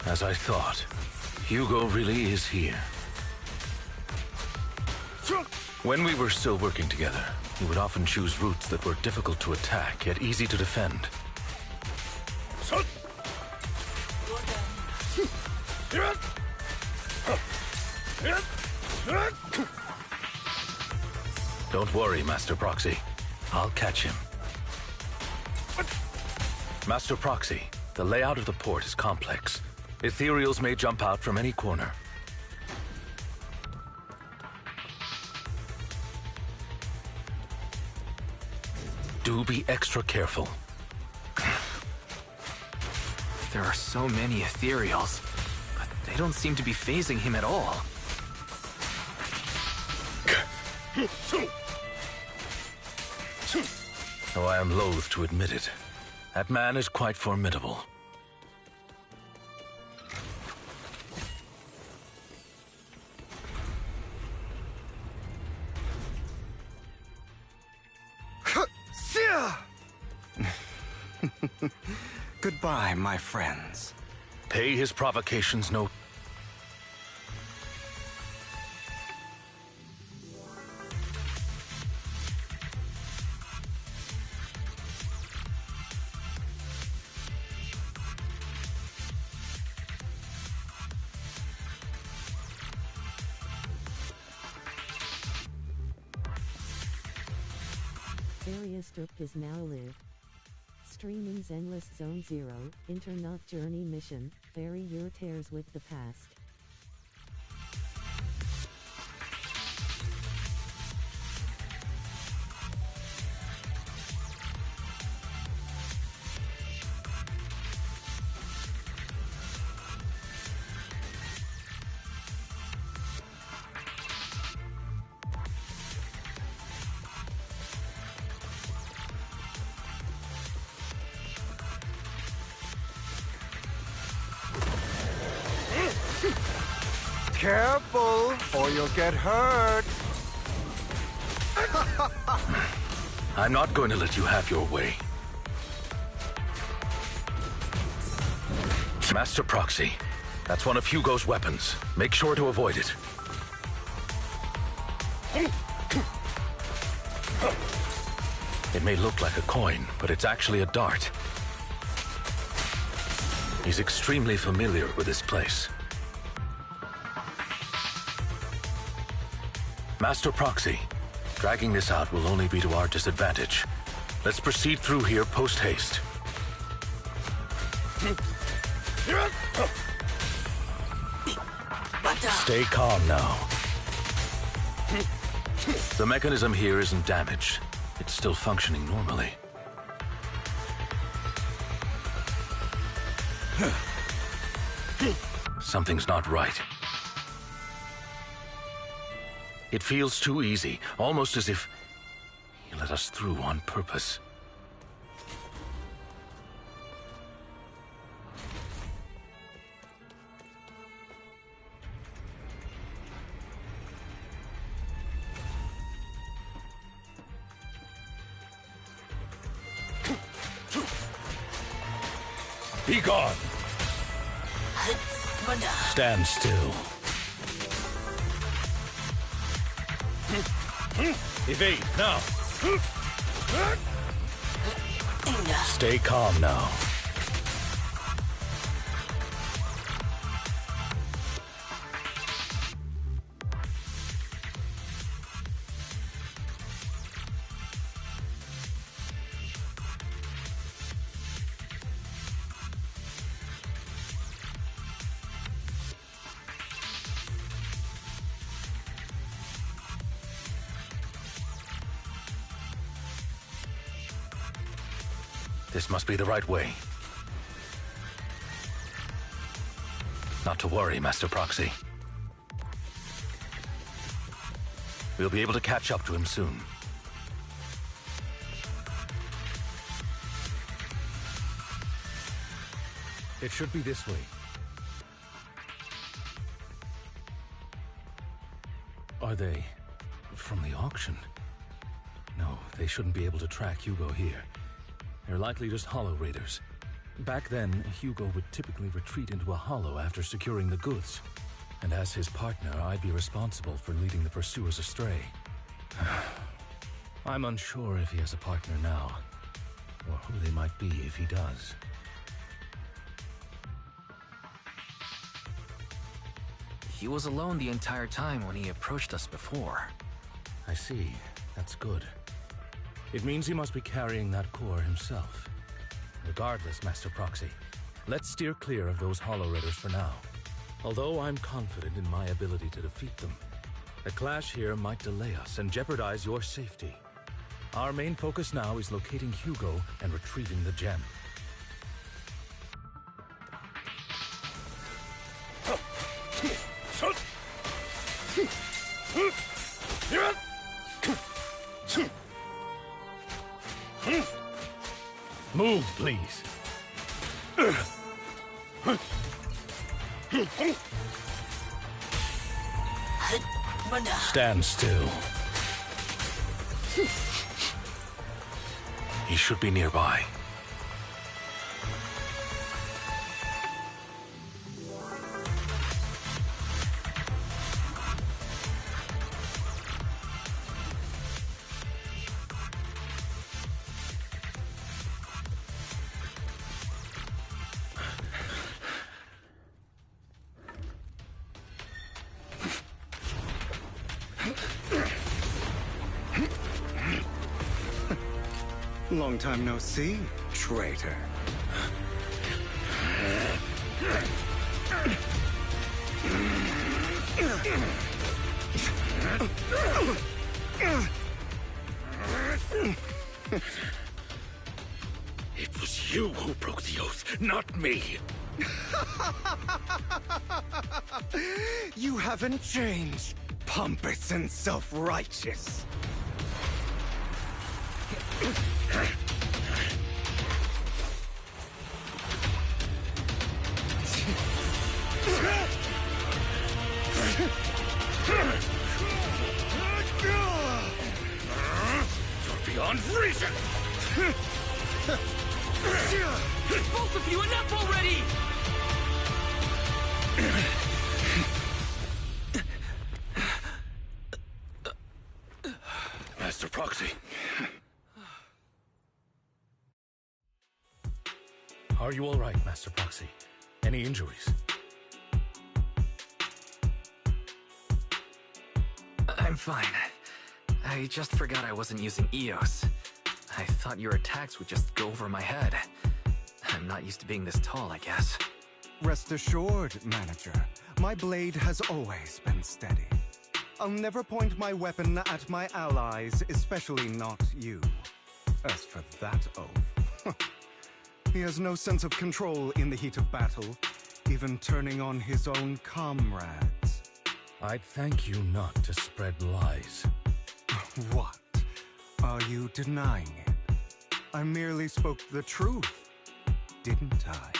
As I thought, Hugo really is here. When we were still working together, he would often choose routes that were difficult to attack, yet easy to defend. Don't worry, Master Proxy. I'll catch him. Master Proxy, the layout of the port is complex. Ethereals may jump out from any corner. Do be extra careful. There are so many ethereals, but they don't seem to be phasing him at all. Though I am loath to admit it, that man is quite formidable. Goodbye, my friends. Pay his provocations no... Various Strip is now live. Streaming Zenless Zone Zero, Internet Journey Mission, bury your tears with the past. Careful, or you'll get hurt. I'm not going to let you have your way. Master Proxy, that's one of Hugo's weapons. Make sure to avoid it. It may look like a coin, but it's actually a dart. He's extremely familiar with this place. Master Proxy, dragging this out will only be to our disadvantage. Let's proceed through here post-haste. Stay calm now. The mechanism here isn't damaged. It's still functioning normally. Something's not right. It feels too easy, almost as if he let us through on purpose. Be gone! Stand still. Evade, now! Stay calm now. This must be the right way. Not to worry, Master Proxy. We'll be able to catch up to him soon. It should be this way. Are they from the auction? No, they shouldn't be able to track Hugo here. They're likely just hollow raiders. Back then, Hugo would typically retreat into a hollow after securing the goods. And as his partner, I'd be responsible for leading the pursuers astray. I'm unsure if he has a partner now, or who they might be if he does. He was alone the entire time when he approached us before. I see. That's good. It means he must be carrying that core himself. Regardless, Master Proxy, let's steer clear of those Hollow Raiders for now. Although I'm confident in my ability to defeat them, a clash here might delay us and jeopardize your safety. Our main focus now is locating Hugo and retrieving the gem. Move, please. Stand still. He should be nearby. Long time no see, traitor. It was you who broke the oath, not me. You haven't changed, pompous and self-righteous. You're beyond reason! Both of you, enough already! Master Proxy. Are you all right, Master Proxy? Any injuries? I'm fine. I just forgot I wasn't using EOS. I thought your attacks would just go over my head. I'm not used to being this tall, I guess. Rest assured, Manager, my blade has always been steady. I'll never point my weapon at my allies, especially not you. As for that oath, he has no sense of control in the heat of battle, even turning on his own comrades. I'd thank you not to spread lies. What? Are you denying it? I merely spoke the truth, didn't I?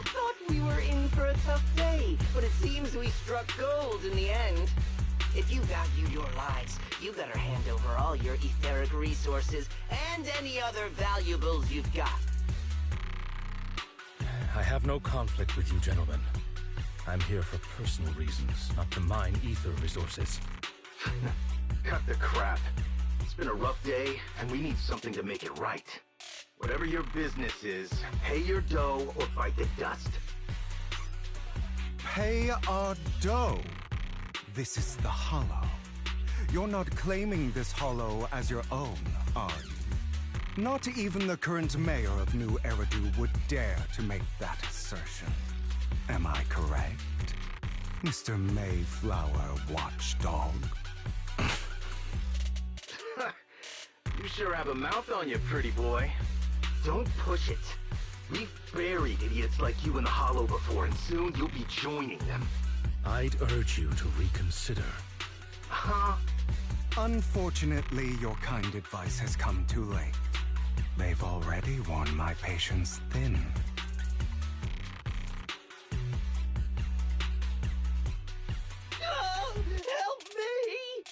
Thought we were in for a tough day, but it seems we struck gold in the end. If you value your lives, you better hand over all your etheric resources and any other valuables you've got. I have no conflict with you, gentlemen. I'm here for personal reasons, not to mine ether resources. Cut the crap. It's been a rough day, and we need something to make it right. Whatever your business is, pay your dough or bite the dust. Pay our dough. This is the Hollow. You're not claiming this Hollow as your own, are you? Not even the current mayor of New Eridu would dare to make that assertion. Am I correct, Mr. Mayflower Watchdog? You sure have a mouth on you, pretty boy. Don't push it. We've buried idiots like you in the Hollow before, and soon you'll be joining them. I'd urge you to reconsider. Huh? Unfortunately, your kind advice has come too late. They've already worn my patience thin. Oh, help me!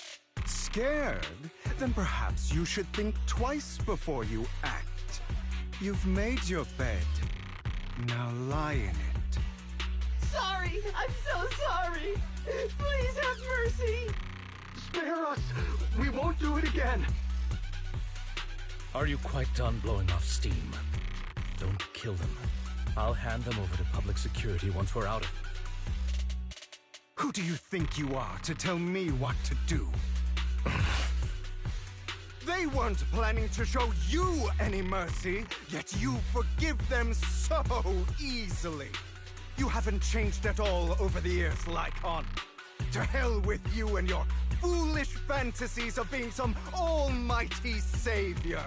Scared? Then perhaps you should think twice before you act. You've made your bed. Now lie in it. Sorry, I'm so sorry. Please have mercy. Spare us! We won't do it again! Are you quite done blowing off steam? Don't kill them. I'll hand them over to public security once we're out of... Who do you think you are to tell me what to do? They weren't planning to show you any mercy, yet you forgive them so easily. You haven't changed at all over the years, Lycon. To hell with you and your foolish fantasies of being some almighty savior.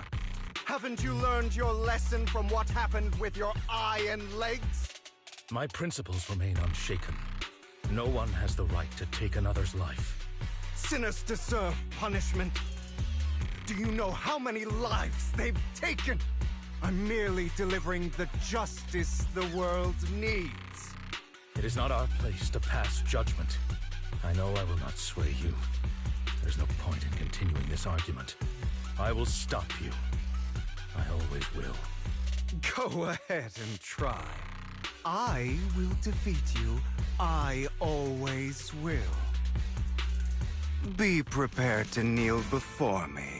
Haven't you learned your lesson from what happened with your eye and legs? My principles remain unshaken. No one has the right to take another's life. Sinners deserve punishment. Do you know how many lives they've taken? I'm merely delivering the justice the world needs. It is not our place to pass judgment. I know I will not sway you. There's no point in continuing this argument. I will stop you. I always will. Go ahead and try. I will defeat you. I always will. Be prepared to kneel before me,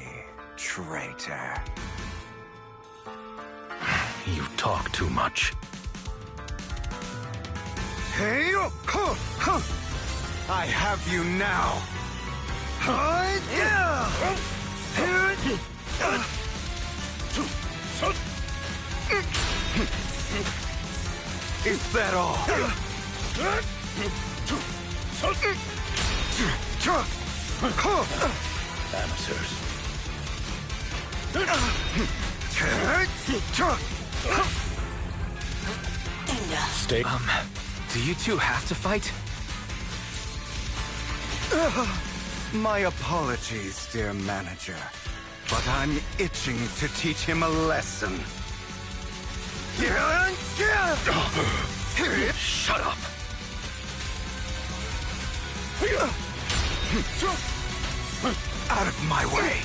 traitor. You talk too much. Hey, I have you now. Is that all? Amateurs. Stay. Do you two have to fight? My apologies, dear manager, but I'm itching to teach him a lesson. Shut up. Out of my way.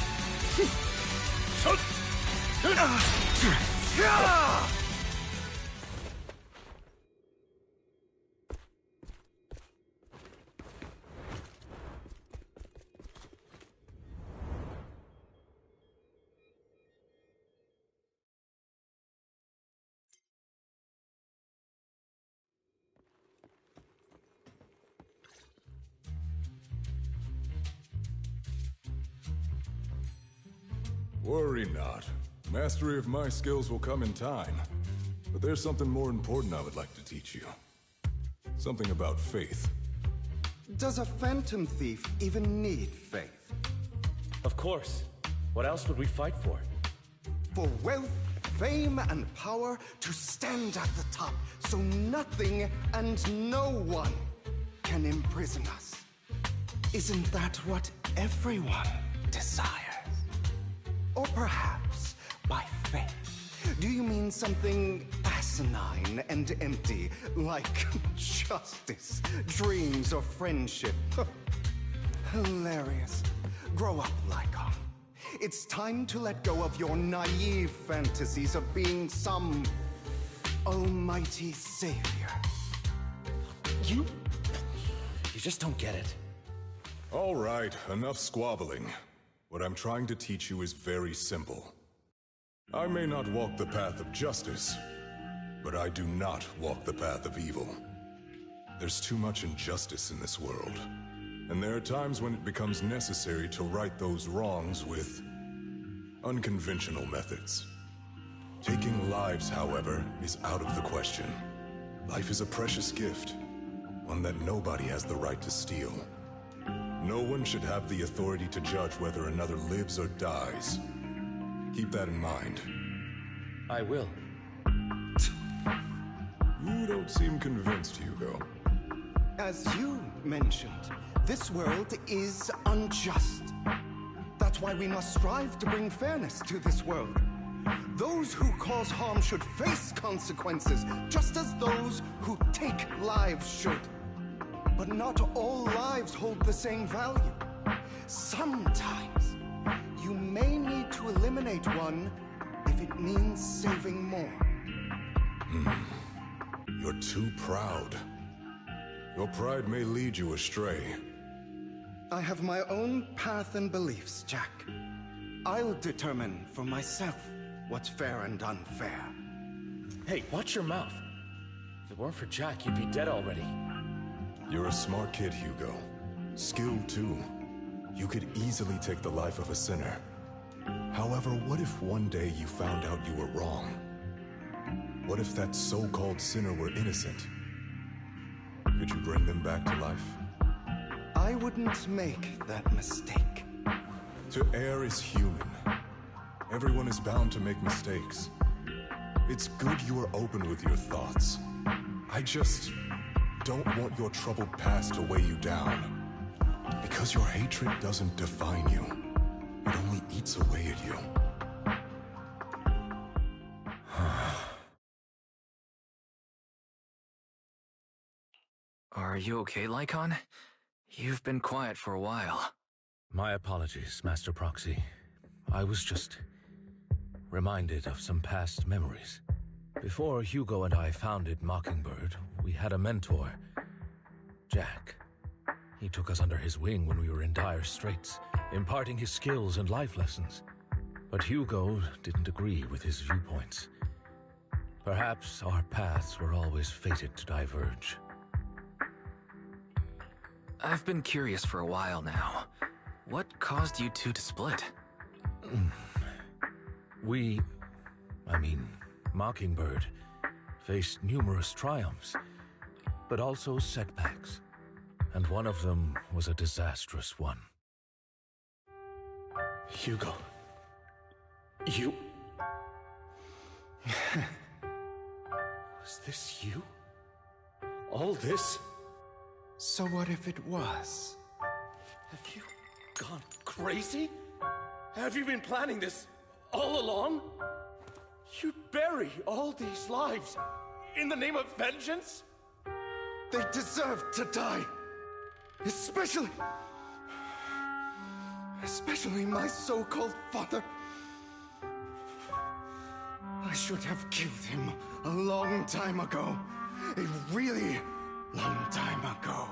Worry not. Mastery of my skills will come in time. But there's something more important I would like to teach you. Something about faith. Does a phantom thief even need faith? Of course. What else would we fight for? For wealth, fame, and power to stand at the top so nothing and no one can imprison us. Isn't that what everyone desires? Or perhaps, by faith, do you mean something asinine and empty, like justice, dreams, or friendship? Hilarious. Grow up, Lycon. It's time to let go of your naive fantasies of being some almighty savior. You just don't get it. All right, enough squabbling. What I'm trying to teach you is very simple. I may not walk the path of justice, but I do not walk the path of evil. There's too much injustice in this world, and there are times when it becomes necessary to right those wrongs with unconventional methods. Taking lives, however, is out of the question. Life is a precious gift, one that nobody has the right to steal. No one should have the authority to judge whether another lives or dies. Keep that in mind. I will. You don't seem convinced, Hugo. As you mentioned, this world is unjust. That's why we must strive to bring fairness to this world. Those who cause harm should face consequences, just as those who take lives should. But not all lives hold the same value. Sometimes, you may need to eliminate one if it means saving more. You're too proud. Your pride may lead you astray. I have my own path and beliefs, Jack. I'll determine for myself what's fair and unfair. Hey, watch your mouth. If it weren't for Jack, you'd be dead already. You're a smart kid, Hugo. Skilled too. You could easily take the life of a sinner. However, what if one day you found out you were wrong? What if that so-called sinner were innocent? Could you bring them back to life? I wouldn't make that mistake. To err is human. Everyone is bound to make mistakes. It's good you are open with your thoughts. I just don't want your troubled past to weigh you down. Because your hatred doesn't define you. It only eats away at you. Are you okay, Lycon? You've been quiet for a while. My apologies, Master Proxy. I was just reminded of some past memories. Before Hugo and I founded Mockingbird, we had a mentor, Jack. He took us under his wing when we were in dire straits, imparting his skills and life lessons. But Hugo didn't agree with his viewpoints. Perhaps our paths were always fated to diverge. I've been curious for a while now. What caused you two to split? Mockingbird faced numerous triumphs, but also setbacks. And one of them was a disastrous one. Hugo. You... Was this you? All this? So what if it was? Have you gone crazy? Have you been planning this all along? You'd bury all these lives in the name of vengeance? They deserve to die. Especially my so-called father. I should have killed him a long time ago. A really long time ago.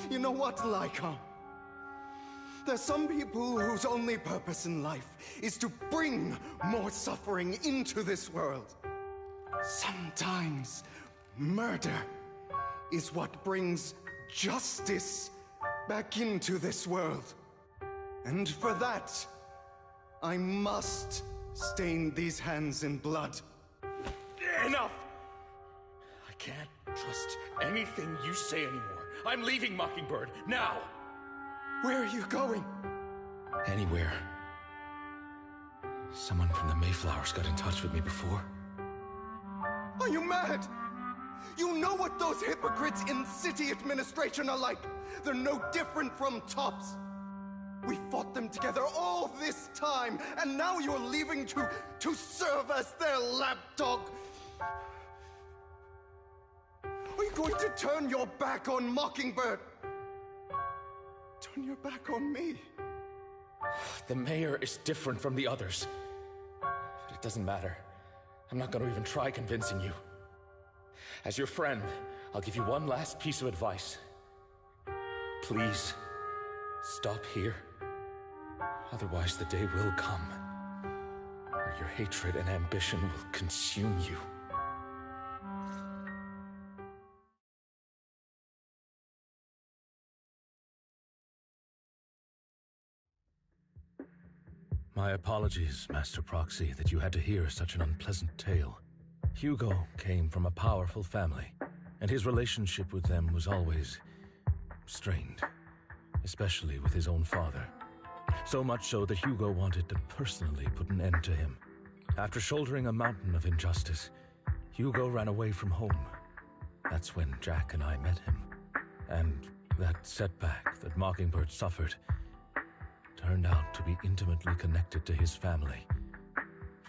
You know what, Lycon? There's some people whose only purpose in life is to bring more suffering into this world. Sometimes murder is what brings justice back into this world. And for that, I must stain these hands in blood. Enough! I can't trust anything you say anymore. I'm leaving Mockingbird, now! Where are you going? Anywhere. Someone from the Mayflowers got in touch with me before. Are you mad? You know what those hypocrites in city administration are like. They're no different from tops. We fought them together all this time, and now you're leaving to serve as their lapdog. Are you going to turn your back on Mockingbird? Turn your back on me? The mayor is different from the others. But it doesn't matter. I'm not going to even try convincing you. As your friend, I'll give you one last piece of advice. Please, stop here. Otherwise, the day will come where your hatred and ambition will consume you. My apologies, Master Proxy, that you had to hear such an unpleasant tale. Hugo came from a powerful family, and his relationship with them was always strained, especially with his own father. So much so that Hugo wanted to personally put an end to him. After shouldering a mountain of injustice, Hugo ran away from home. That's when Jack and I met him. And that setback that Mockingbird suffered, turned out to be intimately connected to his family.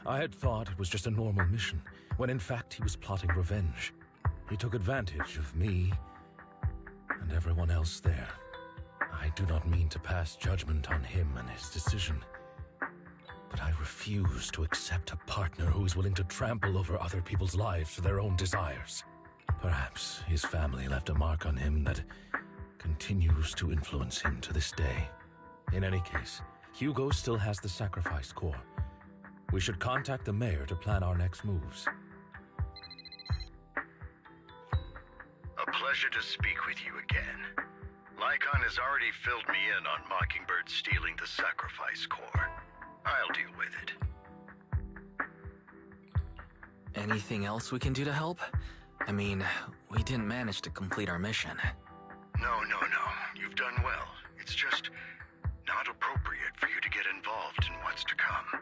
I had thought it was just a normal mission, when in fact he was plotting revenge. He took advantage of me and everyone else there. I do not mean to pass judgment on him and his decision, but I refuse to accept a partner who is willing to trample over other people's lives for their own desires. Perhaps his family left a mark on him that continues to influence him to this day. In any case, Hugo still has the sacrificed core. We should contact the mayor to plan our next moves. A pleasure to speak with you again. Lycon has already filled me in on Mockingbird stealing the sacrifice core. I'll deal with it. Anything else we can do to help? I mean, we didn't manage to complete our mission. No. You've done well. It's just not appropriate for you to get involved in what's to come.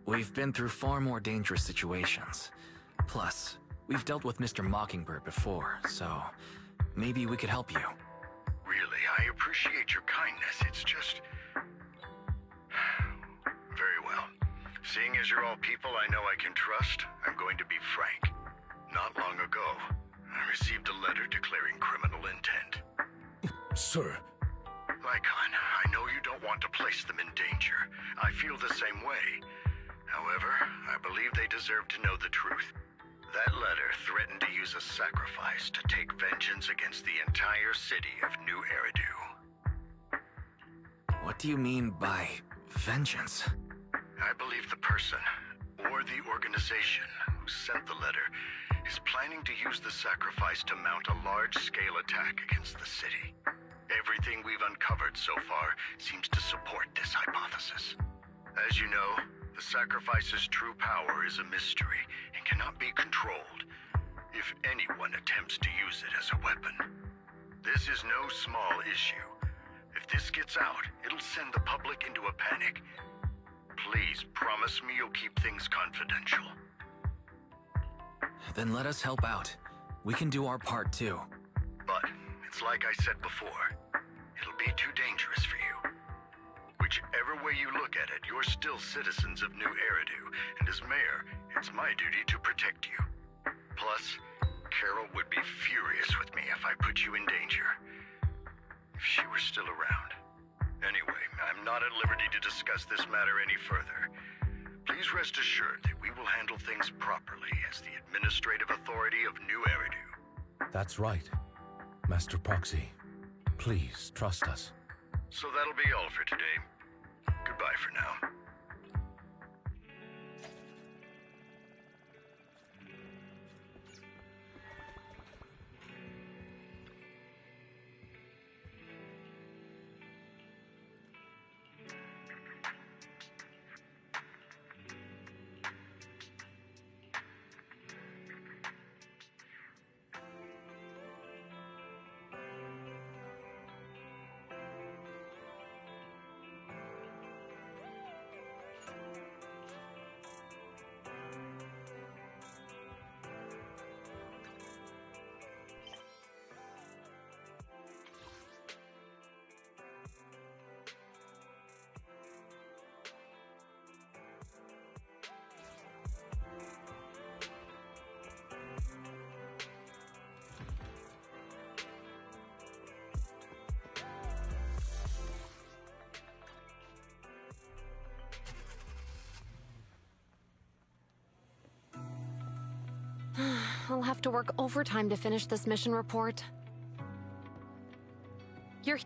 We've been through far more dangerous situations. Plus, we've dealt with Mr. Mockingbird before, so maybe we could help you. Really, I appreciate your kindness. It's just... Very well. Seeing as you're all people I know I can trust, I'm going to be frank. Not long ago, I received a letter declaring criminal intent. Sir. Lycon, I know you don't want to place them in danger. I feel the same way. However, I believe they deserve to know the truth. That letter threatened to use a sacrifice to take vengeance against the entire city of New Eridu. What do you mean by vengeance? I believe the person, or the organization, who sent the letter is planning to use the sacrifice to mount a large-scale attack against the city. Everything we've uncovered so far seems to support this hypothesis. As you know, the sacrifice's true power is a mystery and cannot be controlled if anyone attempts to use it as a weapon. This is no small issue. If this gets out, it'll send the public into a panic. Please promise me you'll keep things confidential. Then let us help out. We can do our part too. But it's like I said before, it'll be too dangerous for you. Whichever way you look at it, you're still citizens of New Eridu, and as mayor, it's my duty to protect you. Plus, Carol would be furious with me if I put you in danger. If she were still around. Anyway, I'm not at liberty to discuss this matter any further. Please rest assured that we will handle things properly as the administrative authority of New Eridu. That's right. Master Proxy, please trust us. So that'll be all for today. Goodbye for now. I'll have to work overtime to finish this mission report. You're...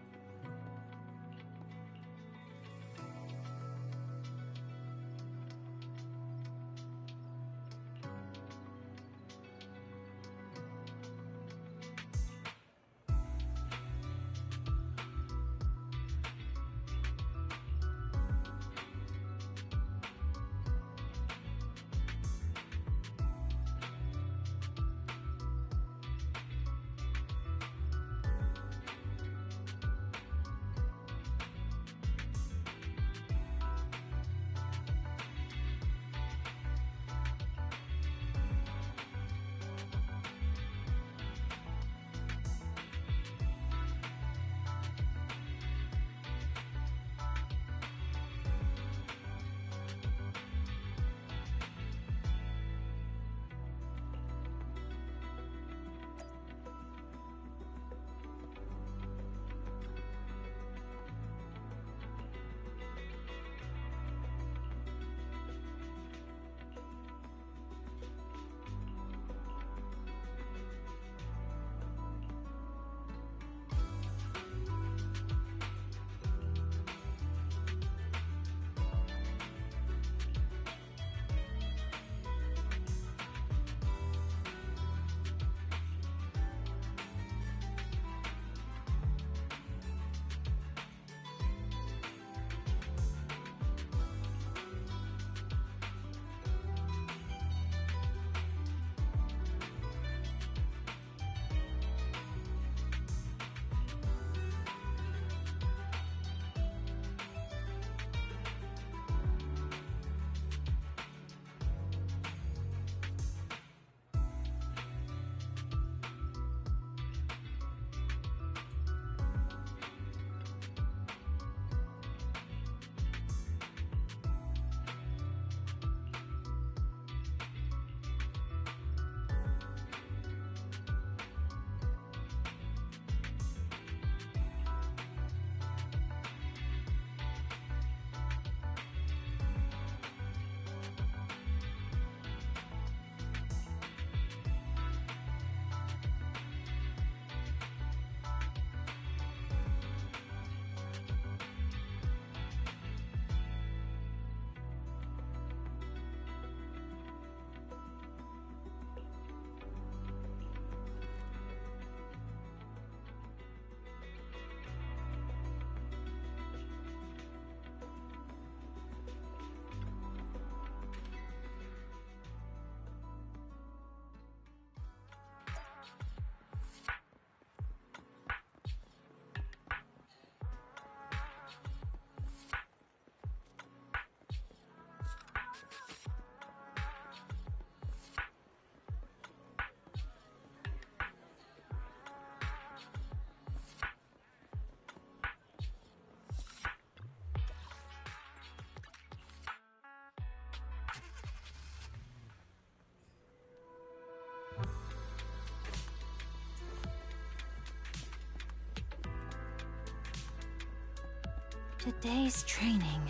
Today's training.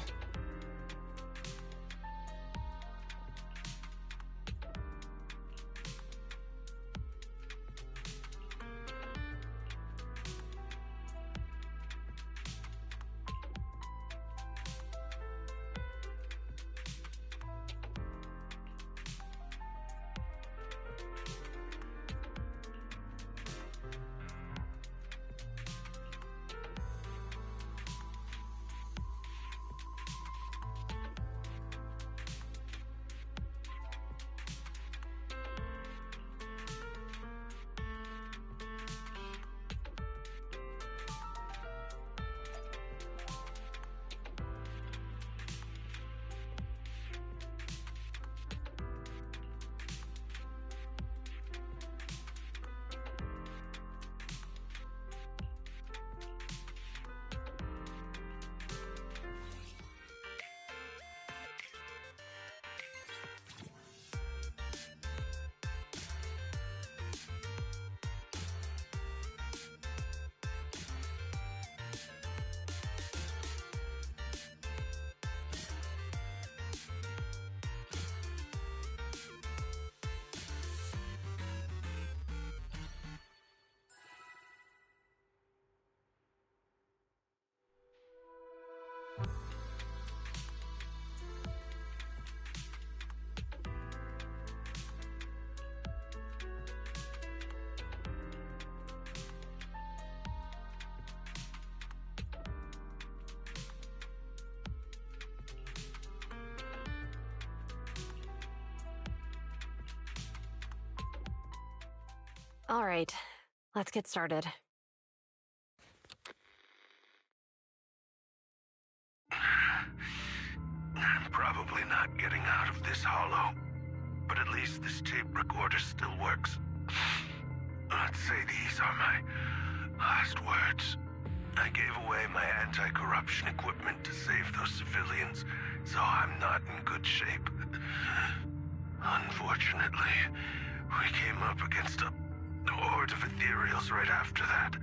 All right, let's get started. I'm probably not getting out of this hollow, but at least this tape recorder still works. Let's say these are my last words. I gave away my anti-corruption equipment to save those civilians, so I'm not in good shape. Unfortunately, we came up against a horde of ethereals right after that.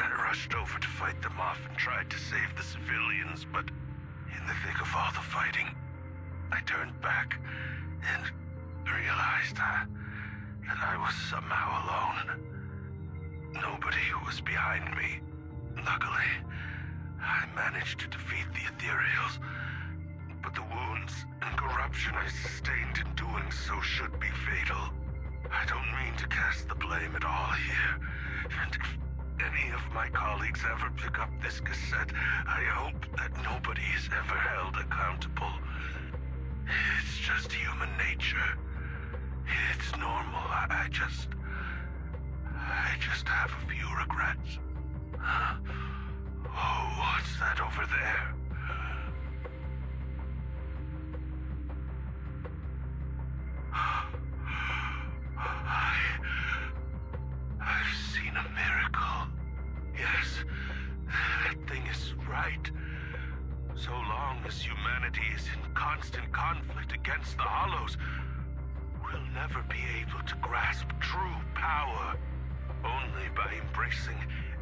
I rushed over to fight them off and tried to save the civilians, but in the thick of all the fighting, I turned back and realized that I was somehow alone. Nobody was behind me. Luckily, I managed to defeat the ethereals, but the wounds and corruption I sustained in doing so should be fatal. I don't mean to cast the blame at all here, and if any of my colleagues ever pick up this cassette, I hope that nobody is ever held accountable. It's just human nature. It's normal. I just have a few regrets. Oh, what's that over there? I've seen a miracle. Yes, that thing is right. So long as humanity is in constant conflict against the Hollows, we'll never be able to grasp true power. Only by embracing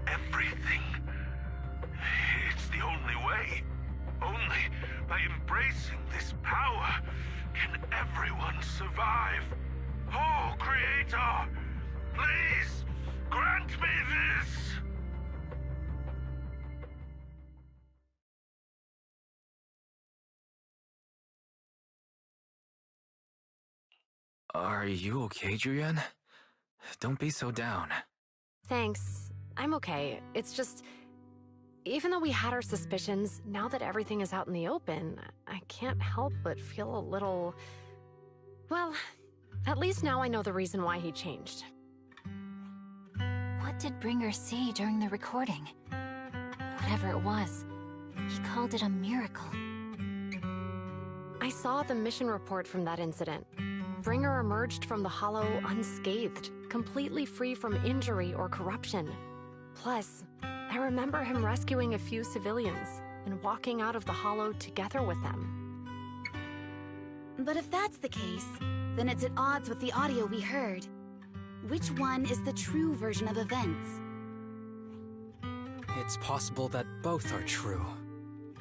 everything. It's the only way. Only by embracing this power can everyone survive. Oh, Creator, please grant me this! Are you okay, Julian? Don't be so down. Thanks. I'm okay. It's just... Even though we had our suspicions, now that everything is out in the open, I can't help but feel a little... Well, at least now I know the reason why he changed. What did Bringer see during the recording? Whatever it was, he called it a miracle. I saw the mission report from that incident. Bringer emerged from the Hollow unscathed, completely free from injury or corruption. Plus, I remember him rescuing a few civilians and walking out of the Hollow together with them. But if that's the case, then it's at odds with the audio we heard. Which one is the true version of events? It's possible that both are true.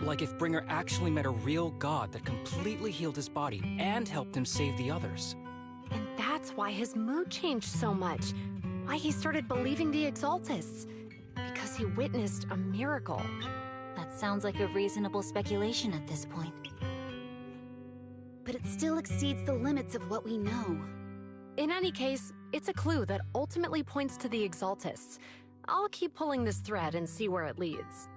Like if Bringer actually met a real god that completely healed his body and helped him save the others. And that's why his mood changed so much. Why he started believing the Exaltists. Because he witnessed a miracle. That sounds like a reasonable speculation at this point. But it still exceeds the limits of what we know. In any case, it's a clue that ultimately points to the Exaltists. I'll keep pulling this thread and see where it leads.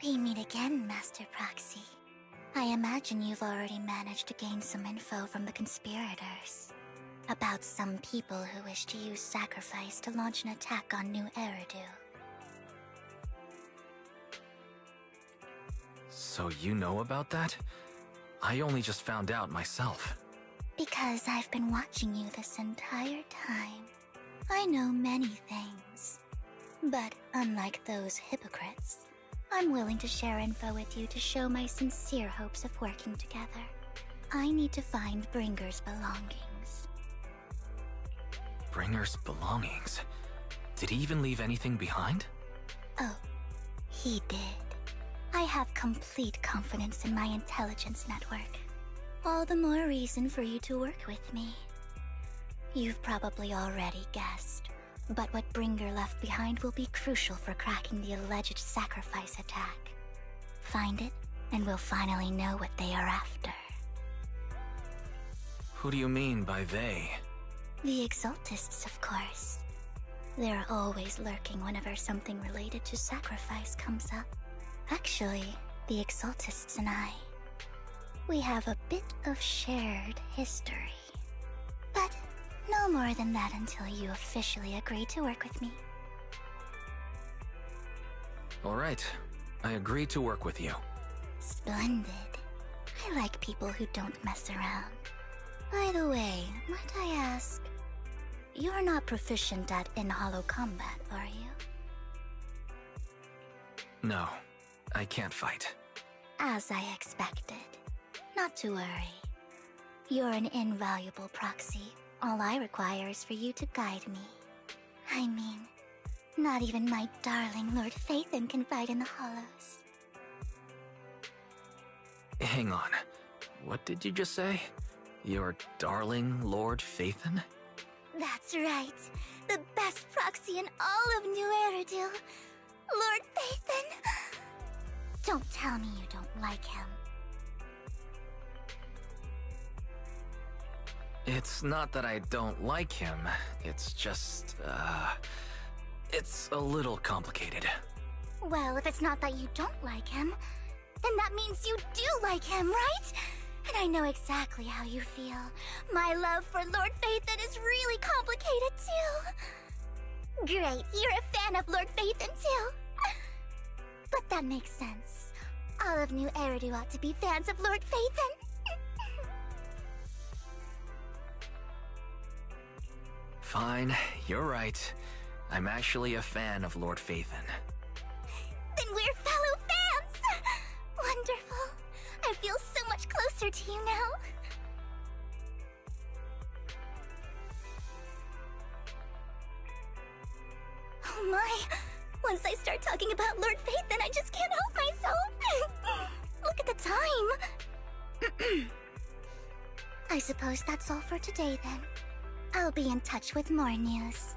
We meet again, Master Proxy. I imagine you've already managed to gain some info from the conspirators. About some people who wish to use sacrifice to launch an attack on New Eridu. So you know about that? I only just found out myself. Because I've been watching you this entire time. I know many things. But unlike those hypocrites, I'm willing to share info with you to show my sincere hopes of working together. I need to find Bringer's belongings. Bringer's belongings? Did he even leave anything behind? Oh, he did. I have complete confidence in my intelligence network. All the more reason for you to work with me. You've probably already guessed. But what Bringer left behind will be crucial for cracking the alleged sacrifice attack. Find it, and we'll finally know what they are after. Who do you mean by they? The Exaltists, of course. They're always lurking whenever something related to sacrifice comes up. Actually, the Exaltists and I, we have a bit of shared history. But no more than that until you officially agree to work with me. All right. I agree to work with you. Splendid. I like people who don't mess around. By the way, might I ask, you're not proficient at in-hollow combat, are you? No, I can't fight. As I expected. Not to worry. You're an invaluable proxy. All I require is for you to guide me. I mean, not even my darling Lord Phaethon can fight in the hollows. Hang on. What did you just say? Your darling Lord Phaethon? That's right. The best proxy in all of New Eridu. Lord Phaethon. Don't tell me you don't like him. It's not that I don't like him. It's just, it's a little complicated. Well, if it's not that you don't like him, then that means you do like him, right? And I know exactly how you feel. My love for Lord Phaethon is really complicated, too. Great, you're a fan of Lord Phaethon, too. But that makes sense. All of New Eridu ought to be fans of Lord Phaethon. Fine, you're right. I'm actually a fan of Lord Phaethon. Then we're fellow fans! Wonderful. I feel so much closer to you now. Oh my! Once I start talking about Lord Phaethon, I just can't help myself! Look at the time! I suppose that's all for today, then. I'll be in touch with more news.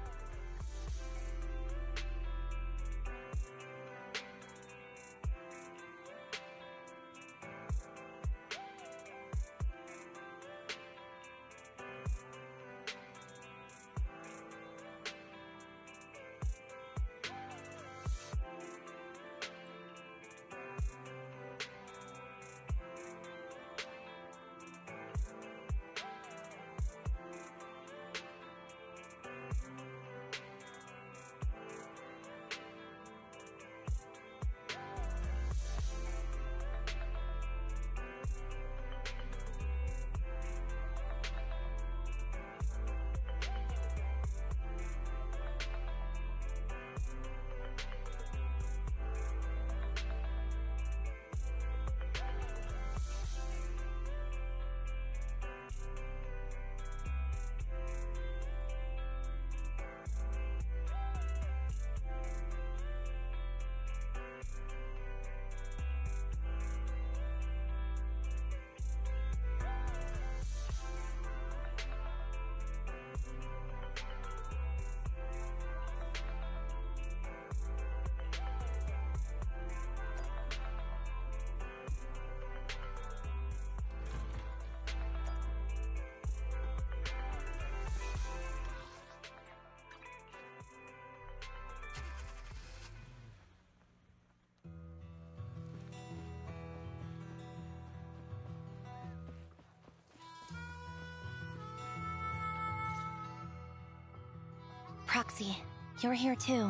Proxy, you're here too.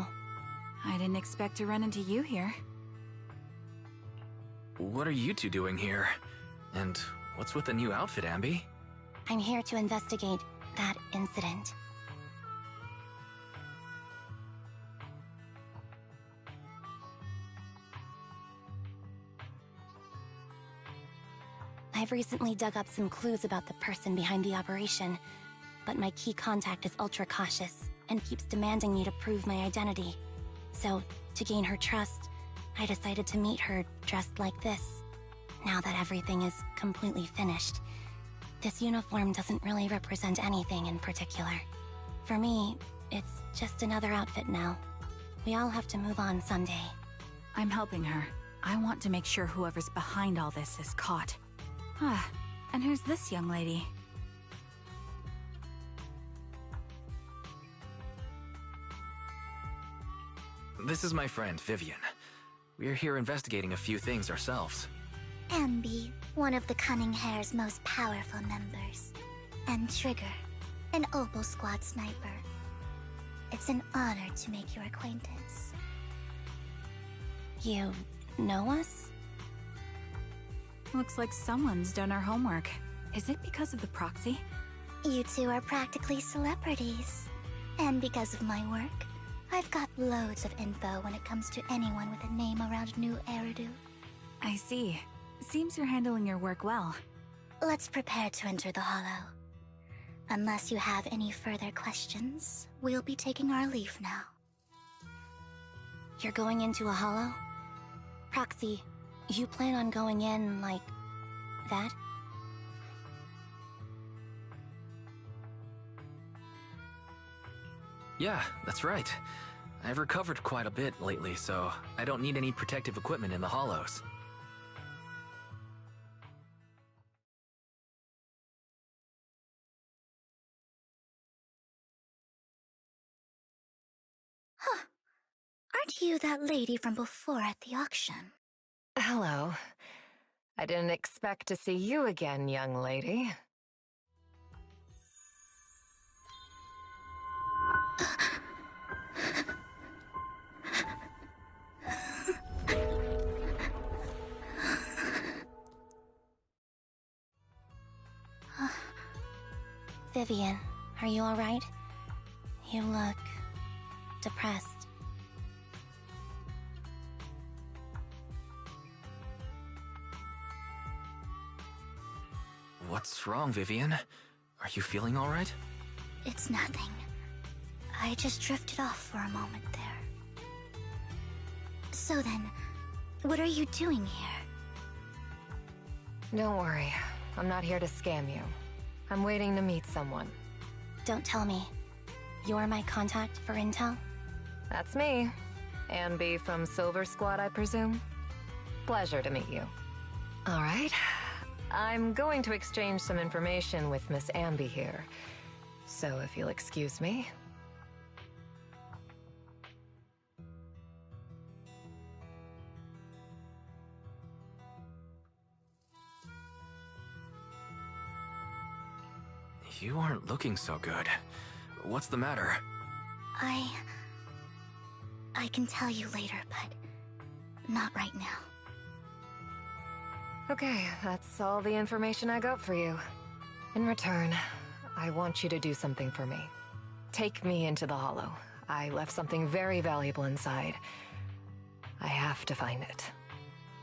I didn't expect to run into you here. What are you two doing here? And what's with the new outfit, Ambi? I'm here to investigate that incident. I've recently dug up some clues about the person behind the operation, but my key contact is ultra cautious and keeps demanding me to prove my identity. So, to gain her trust, I decided to meet her dressed like this. Now that everything is completely finished, this uniform doesn't really represent anything in particular. For me, it's just another outfit now. We all have to move on someday. I'm helping her. I want to make sure whoever's behind all this is caught. Ah, and who's this young lady? This is my friend, Vivian. We're here investigating a few things ourselves. Ambi, one of the Cunning Hair's most powerful members. And Trigger, an Opal Squad sniper. It's an honor to make your acquaintance. You know us? Looks like someone's done our homework. Is it because of the proxy? You two are practically celebrities. And because of my work, I've got loads of info when it comes to anyone with a name around New Eridu. I see. Seems you're handling your work well. Let's prepare to enter the Hollow. Unless you have any further questions, we'll be taking our leave now. You're going into a Hollow? Proxy, you plan on going in like that? Yeah, that's right. I've recovered quite a bit lately, so I don't need any protective equipment in the hollows. Huh. Aren't you that lady from before at the auction? Hello. I didn't expect to see you again, young lady. Vivian, are you alright? You look depressed. What's wrong, Vivian? Are you feeling alright? It's nothing. I just drifted off for a moment there. So then, what are you doing here? Don't worry. I'm not here to scam you. I'm waiting to meet someone. Don't tell me. You're my contact for intel? That's me. Ambi from Silver Squad, I presume? Pleasure to meet you. All right. I'm going to exchange some information with Miss Ambi here. So if you'll excuse me. You aren't looking so good. What's the matter? I can tell you later, but not right now. Okay, that's all the information I got for you. In return, I want you to do something for me. Take me into the Hollow. I left something very valuable inside. I have to find it.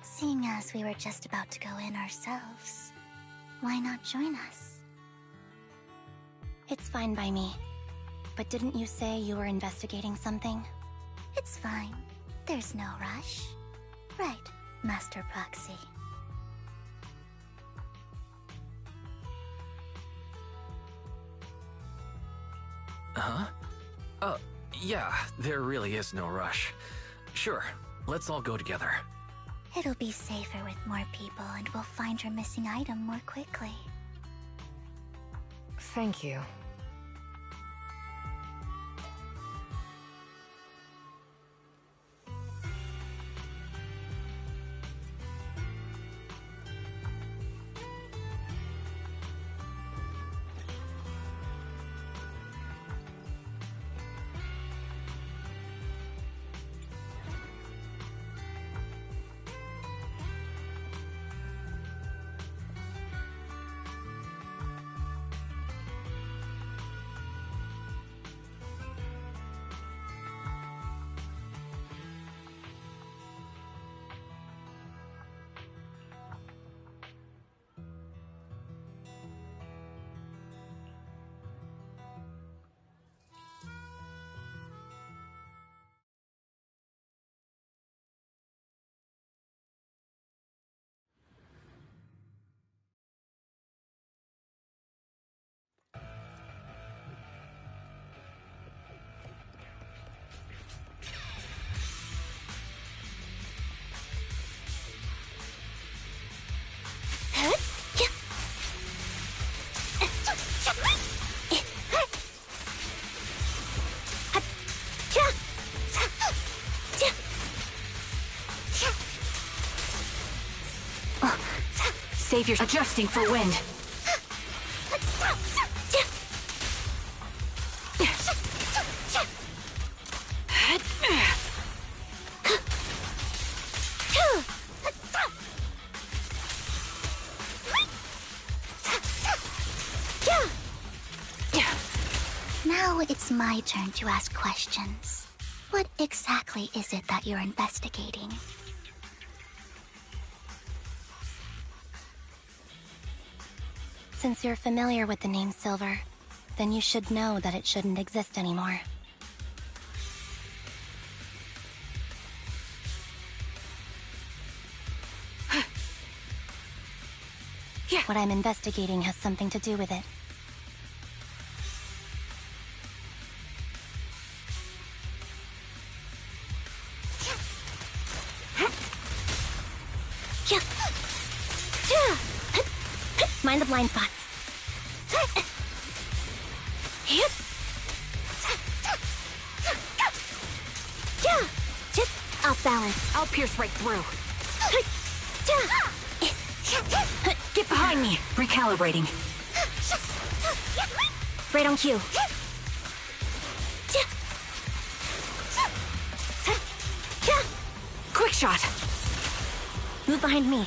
Seeing as we were just about to go in ourselves, why not join us? It's fine by me. But didn't you say you were investigating something? It's fine. There's no rush. Right, Master Proxy. Huh? Yeah, there really is no rush. Sure, let's all go together. It'll be safer with more people and we'll find your missing item more quickly. Thank you. Save your adjusting for wind. Now it's my turn to ask questions. What exactly is it that you're investigating? Since you're familiar with the name Silver, then you should know that it shouldn't exist anymore. What I'm investigating has something to do with it. Mind the blind spots. Off balance. I'll pierce right through. Get behind me. Recalibrating. Right on cue. Quick shot. Move behind me.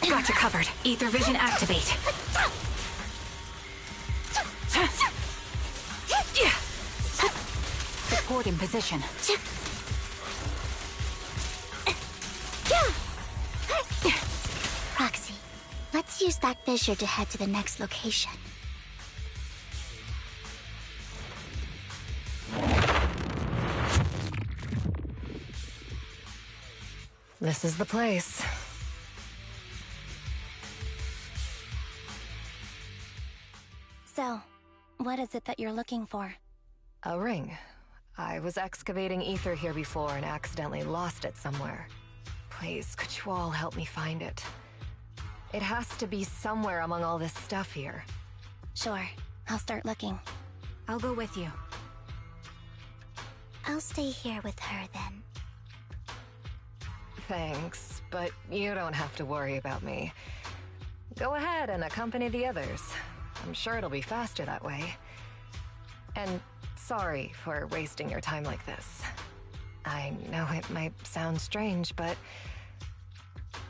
Gotcha covered. Ether vision activate. Support in position. Proxy, let's use that fissure to head to the next location. This is the place. So, what is it that you're looking for? A ring. I was excavating ether here before and accidentally lost it somewhere. Please, could you all help me find it? It has to be somewhere among all this stuff here. Sure, I'll start looking. I'll go with you. I'll stay here with her then. Thanks, but you don't have to worry about me. Go ahead and accompany the others. I'm sure it'll be faster that way. And sorry for wasting your time like this. I know it might sound strange, but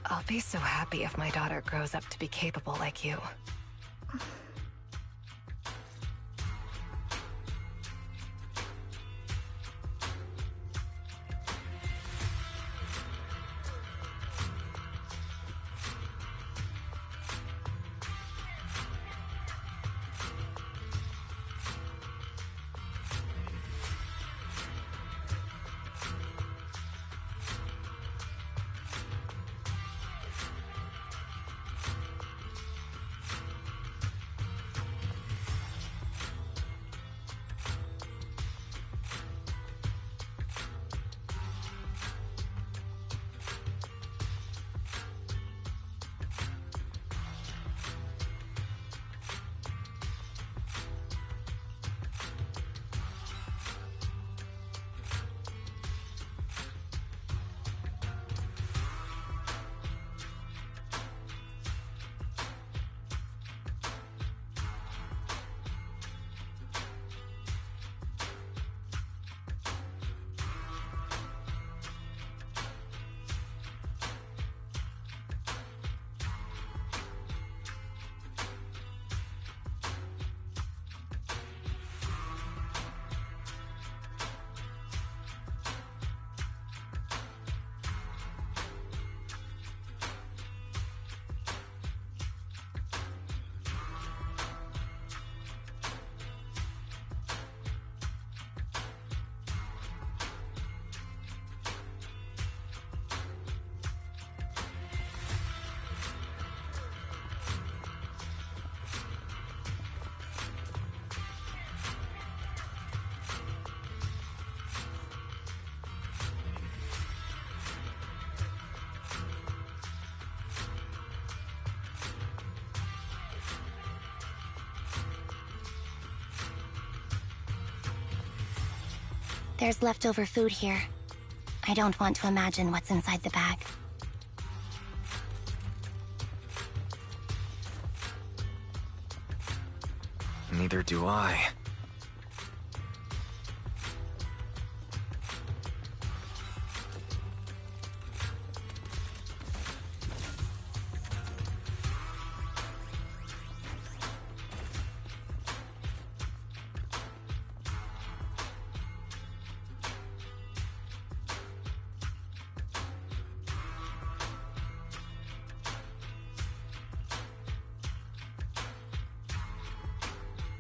I'll be so happy if my daughter grows up to be capable like you. There's leftover food here. I don't want to imagine what's inside the bag. Neither do I.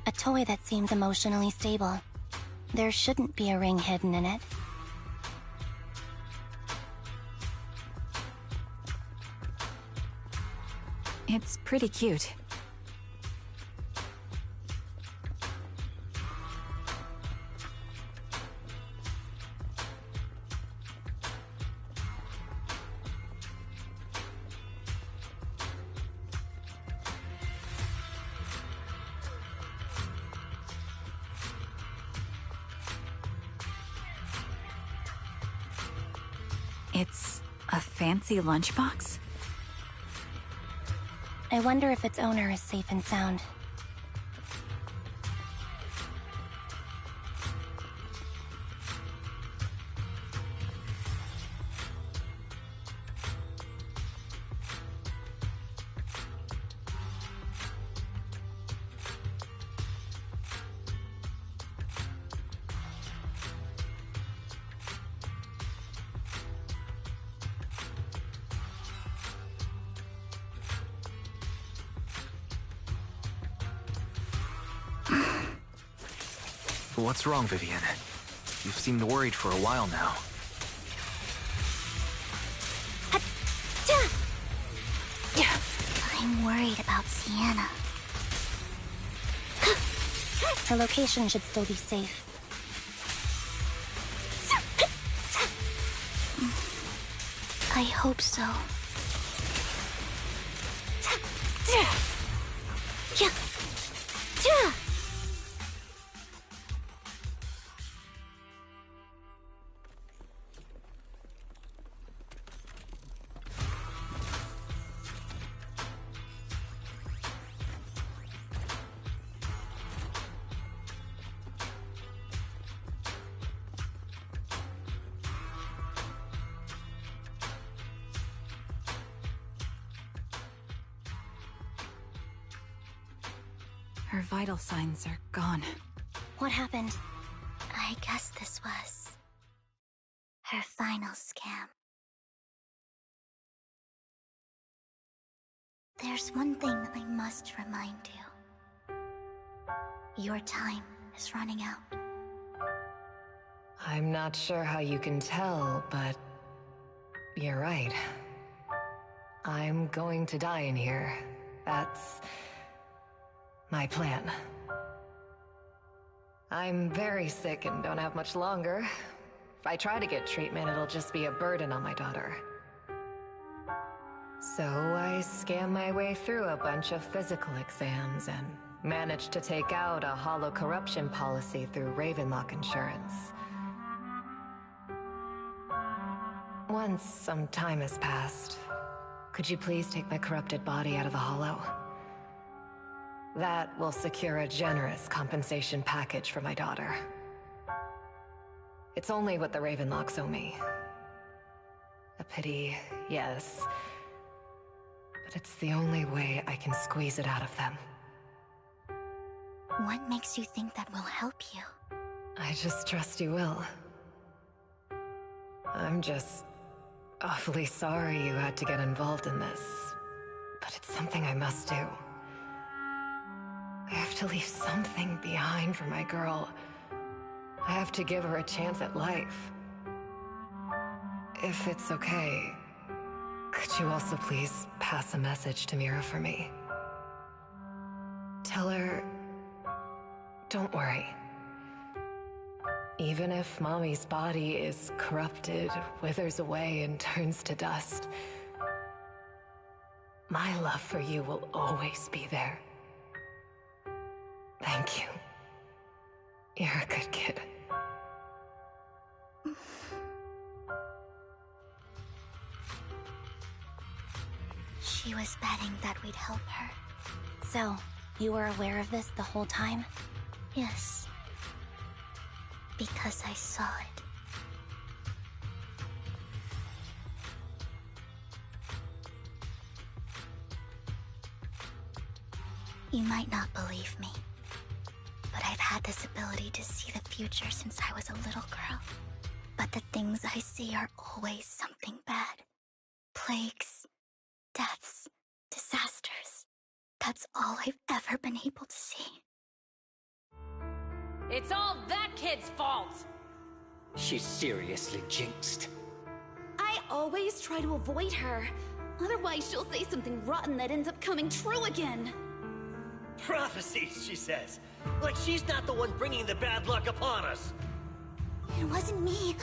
A toy that seems emotionally stable. There shouldn't be a ring hidden in it. It's pretty cute. It's a fancy lunchbox? I wonder if its owner is safe and sound. What's wrong, Vivian? You've seemed worried for a while now. I'm worried about Sienna. Her location should still be safe. I hope so. Her vital signs are gone. What happened? I guess this was her final scam. There's one thing I must remind you. Your time is running out. I'm not sure how you can tell, but you're right. I'm going to die in here. That's my plan. I'm very sick and don't have much longer. If I try to get treatment, it'll just be a burden on my daughter. So I scam my way through a bunch of physical exams and managed to take out a hollow corruption policy through Ravenlock Insurance. Once some time has passed, could you please take my corrupted body out of the hollow? That will secure a generous compensation package for my daughter. It's only what the Ravenlocks owe me. A pity, yes. But it's the only way I can squeeze it out of them. What makes you think that will help you? I just trust you will. I'm just awfully sorry you had to get involved in this. But it's something I must do. I have to leave something behind for my girl. I have to give her a chance at life. If it's okay, could you also please pass a message to Mira for me? Tell her, don't worry. Even if Mommy's body is corrupted, withers away, and turns to dust, my love for you will always be there. Thank you. You're a good kid. She was betting that we'd help her. So, You were aware of this the whole time? Yes. Because I saw it. You might not believe me, but I've had this ability to see the future since I was a little girl. But the things I see are always something bad. Plagues, deaths, disasters. That's all I've ever been able to see. It's all that kid's fault! She's seriously jinxed. I always try to avoid her. Otherwise, she'll say something rotten that ends up coming true again. Prophecies, she says. Like she's not the one bringing the bad luck upon us. It wasn't me.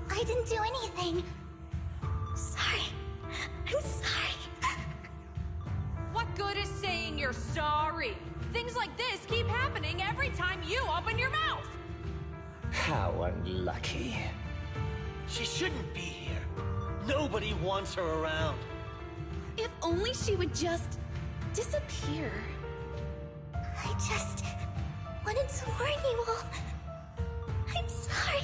I didn't do anything. Sorry. I'm sorry. What good is saying you're sorry? Things like this keep happening every time you open your mouth! How unlucky. She shouldn't be here. Nobody wants her around. If only she would just disappear. I just wanted to warn you all. I'm sorry.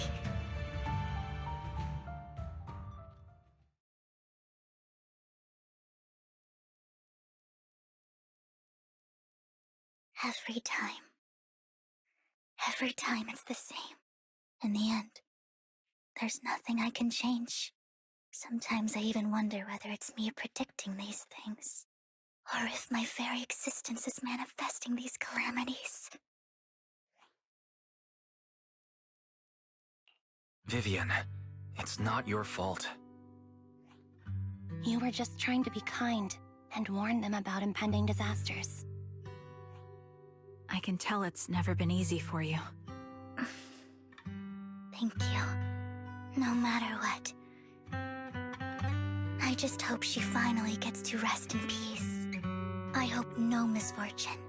Every time it's the same. In the end, there's nothing I can change. Sometimes I even wonder whether it's me predicting these things, or if my very existence is manifesting these calamities. Vivian, it's not your fault. You were just trying to be kind and warn them about impending disasters. I can tell it's never been easy for you. Thank you. No matter what. I just hope she finally gets to rest in peace. I hope no misfortune,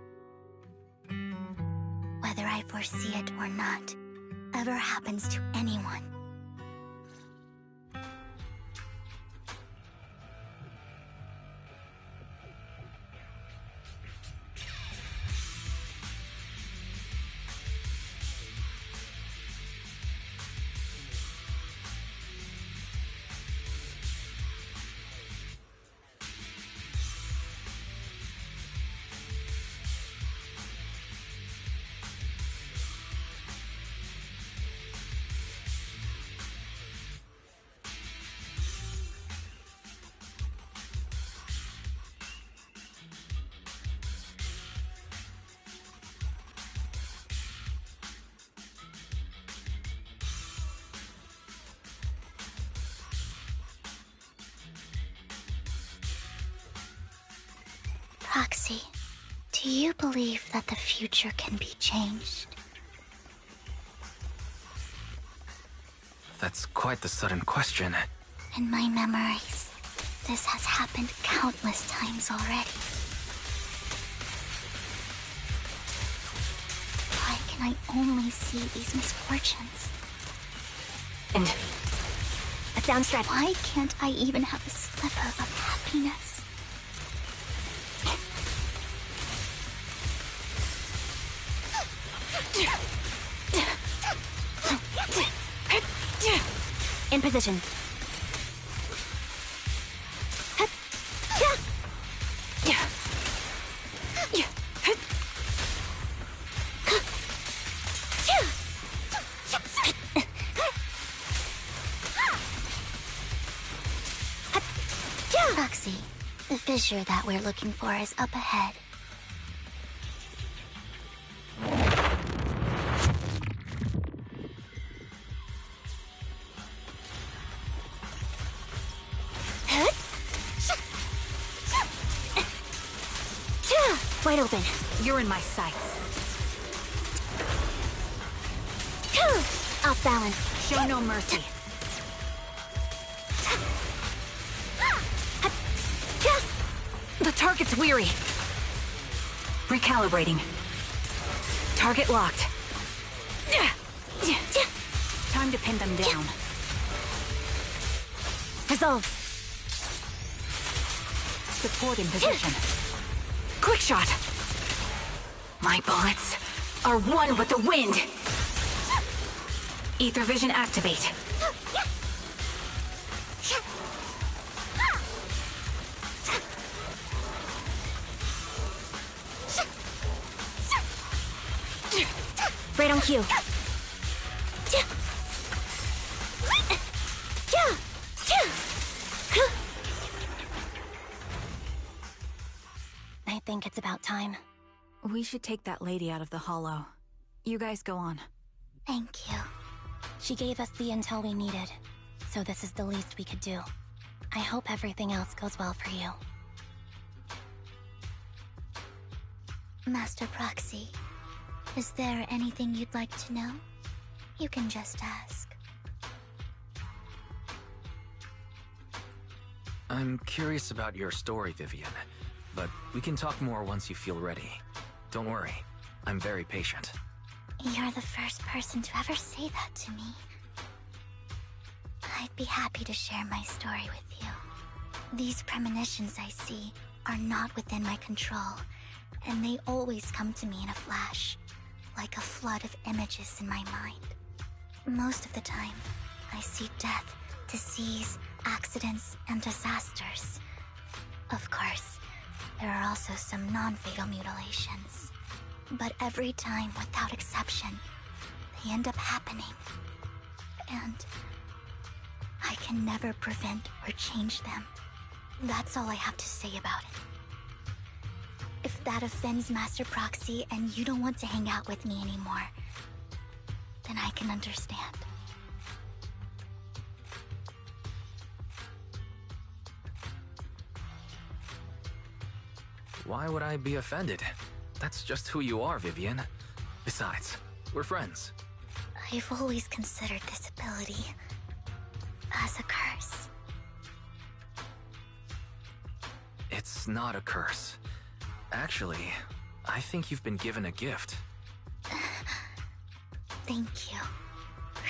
whether I foresee it or not, ever happens to anyone. Proxy, do you believe that the future can be changed? That's quite the sudden question. In my memories, this has happened countless times already. Why can I only see these misfortunes? And a soundtrack. Why can't I even have a sliver of happiness? In position. Proxy, the fissure that we're looking for is up ahead. Wide open. You're in my sights. Off balance. Show no mercy. The target's weary. Recalibrating. Target locked. Time to pin them down. Resolve. Support in position. Quick shot. My bullets are one with the wind. Ether vision activate. Right on cue. I think it's about time. We should take that lady out of the hollow. You guys go on. Thank you. She gave us the intel we needed, so this is the least we could do. I hope everything else goes well for you. Master Proxy, is there anything you'd like to know? You can just ask. I'm curious about your story, Vivian, but we can talk more once you feel ready. Don't worry, I'm very patient. You're the first person to ever say that to me. I'd be happy to share my story with you. These premonitions I see are not within my control, and they always come to me in a flash, like a flood of images in my mind. Most of the time, I see death, disease, accidents, and disasters. Of course, there are also some non-fatal mutilations. But every time, without exception, they end up happening. And I can never prevent or change them. That's all I have to say about it. If that offends Master Proxy and you don't want to hang out with me anymore, then I can understand. Why would I be offended? That's just who you are, Vivian. Besides, we're friends. I've always considered this ability as a curse. It's not a curse. Actually, I think you've been given a gift. Thank you.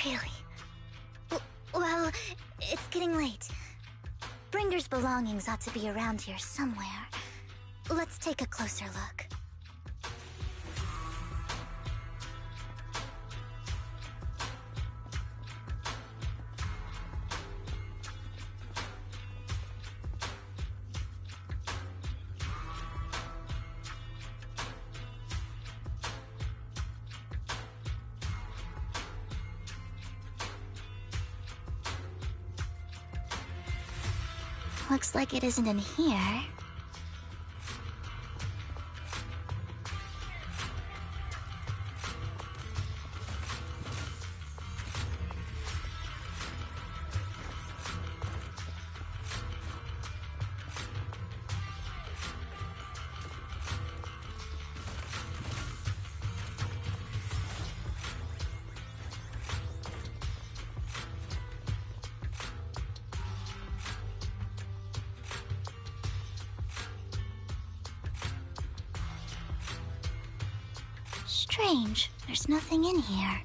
Really. Well, it's getting late. Bringer's belongings ought to be around here somewhere. Let's take a closer look. Looks like it isn't in here. Strange, there's nothing in here.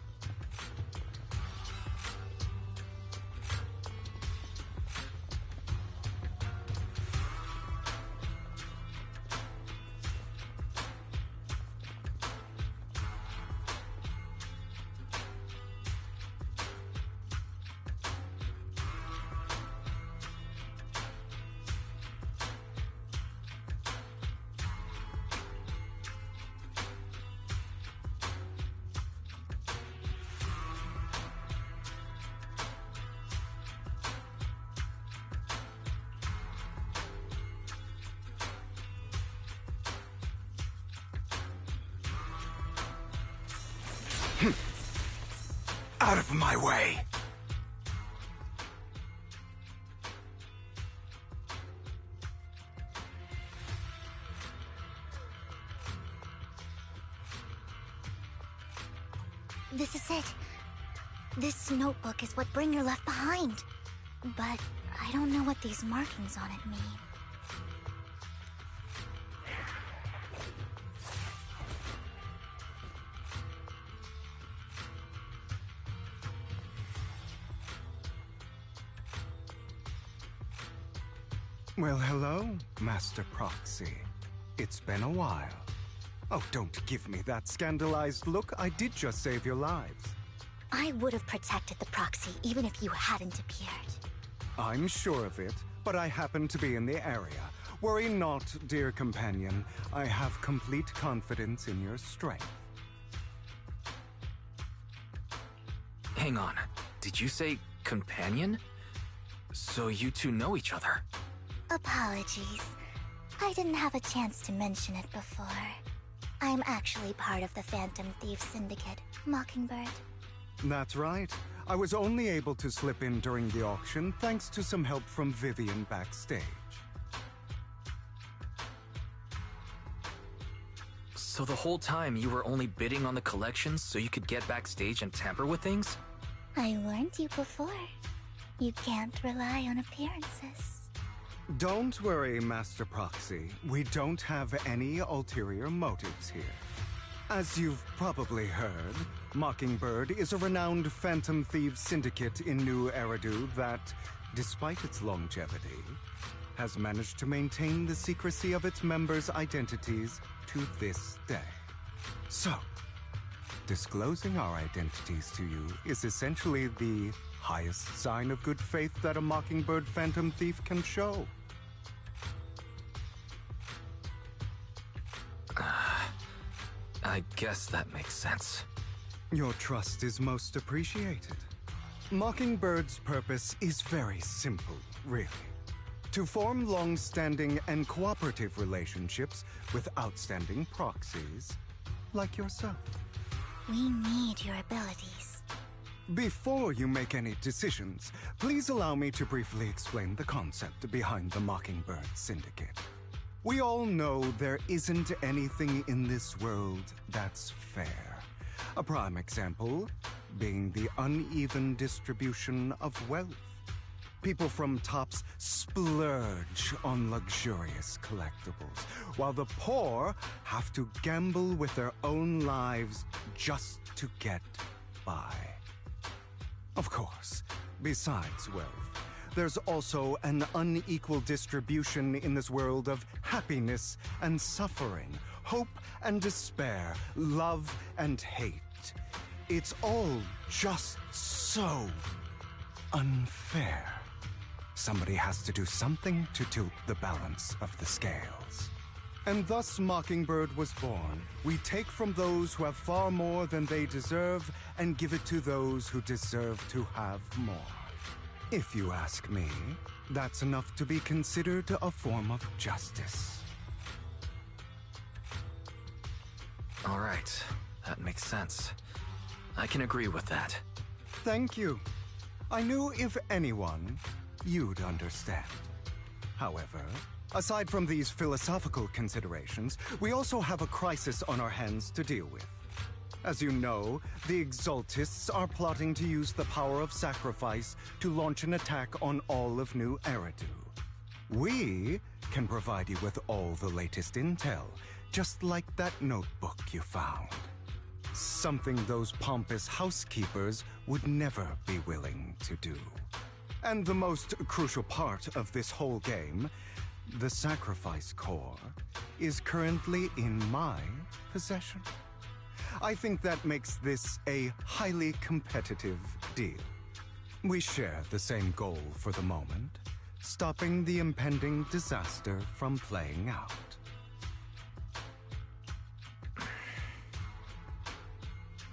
Out of my way! This is it. This notebook is what Bringer left behind. But I don't know what these markings on it mean. Well, hello, Master Proxy. It's been a while. Oh, don't give me that scandalized look. I did just save your lives. I would have protected the proxy even if you hadn't appeared. I'm sure of it, but I happen to be in the area. Worry not, dear companion. I have complete confidence in your strength. Hang on. Did you say companion? So you two know each other? Apologies. I didn't have a chance to mention it before. I'm actually part of the Phantom Thief Syndicate, Mockingbird. That's right. I was only able to slip in during the auction thanks to some help from Vivian backstage. So the whole time you were only bidding on the collections so you could get backstage and tamper with things? I warned you before. You can't rely on appearances. Don't worry, Master Proxy. We don't have any ulterior motives here. As you've probably heard, Mockingbird is a renowned Phantom Thieves syndicate in New Eridu that, despite its longevity, has managed to maintain the secrecy of its members' identities to this day. So, disclosing our identities to you is essentially the highest sign of good faith that a Mockingbird Phantom Thief can show. I guess that makes sense. Your trust is most appreciated. Mockingbird's purpose is very simple, really. To form long-standing and cooperative relationships with outstanding proxies like yourself. We need your abilities. Before you make any decisions, please allow me to briefly explain the concept behind the Mockingbird Syndicate. We all know there isn't anything in this world that's fair. A prime example being the uneven distribution of wealth. People from tops splurge on luxurious collectibles, while the poor have to gamble with their own lives just to get by. Of course, besides wealth, there's also an unequal distribution in this world of happiness and suffering, hope and despair, love and hate. It's all just so unfair. Somebody has to do something to tilt the balance of the scales. And thus Mockingbird was born. We take from those who have far more than they deserve and give it to those who deserve to have more. If you ask me, that's enough to be considered a form of justice. All right, that makes sense. I can agree with that. Thank you. I knew if anyone, you'd understand. However, aside from these philosophical considerations, we also have a crisis on our hands to deal with. As you know, the Exaltists are plotting to use the power of sacrifice to launch an attack on all of New Eridu. We can provide you with all the latest intel, just like that notebook you found. Something those pompous housekeepers would never be willing to do. And the most crucial part of this whole game, the sacrifice core, is currently in my possession. I think that makes this a highly competitive deal. We share the same goal for the moment, stopping the impending disaster from playing out.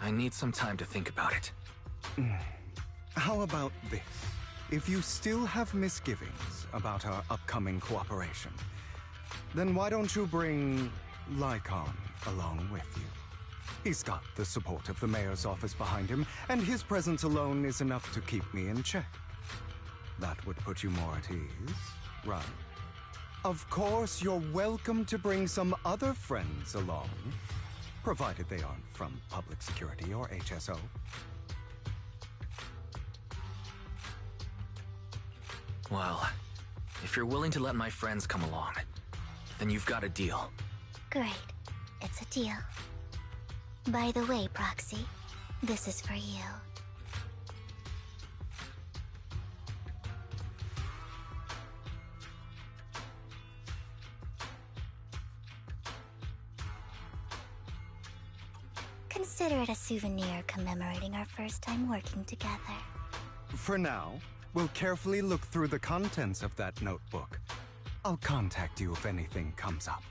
I need some time to think about it. How about this? If you still have misgivings about our upcoming cooperation, then why don't you bring Lycon along with you? He's got the support of the mayor's office behind him, and his presence alone is enough to keep me in check. That would put you more at ease, right? Of course, you're welcome to bring some other friends along, provided they aren't from public security or HSO. Well, if you're willing to let my friends come along, then you've got a deal. Great. It's a deal. By the way, Proxy, this is for you. Consider it a souvenir commemorating our first time working together. For now, we'll carefully look through the contents of that notebook. I'll contact you if anything comes up.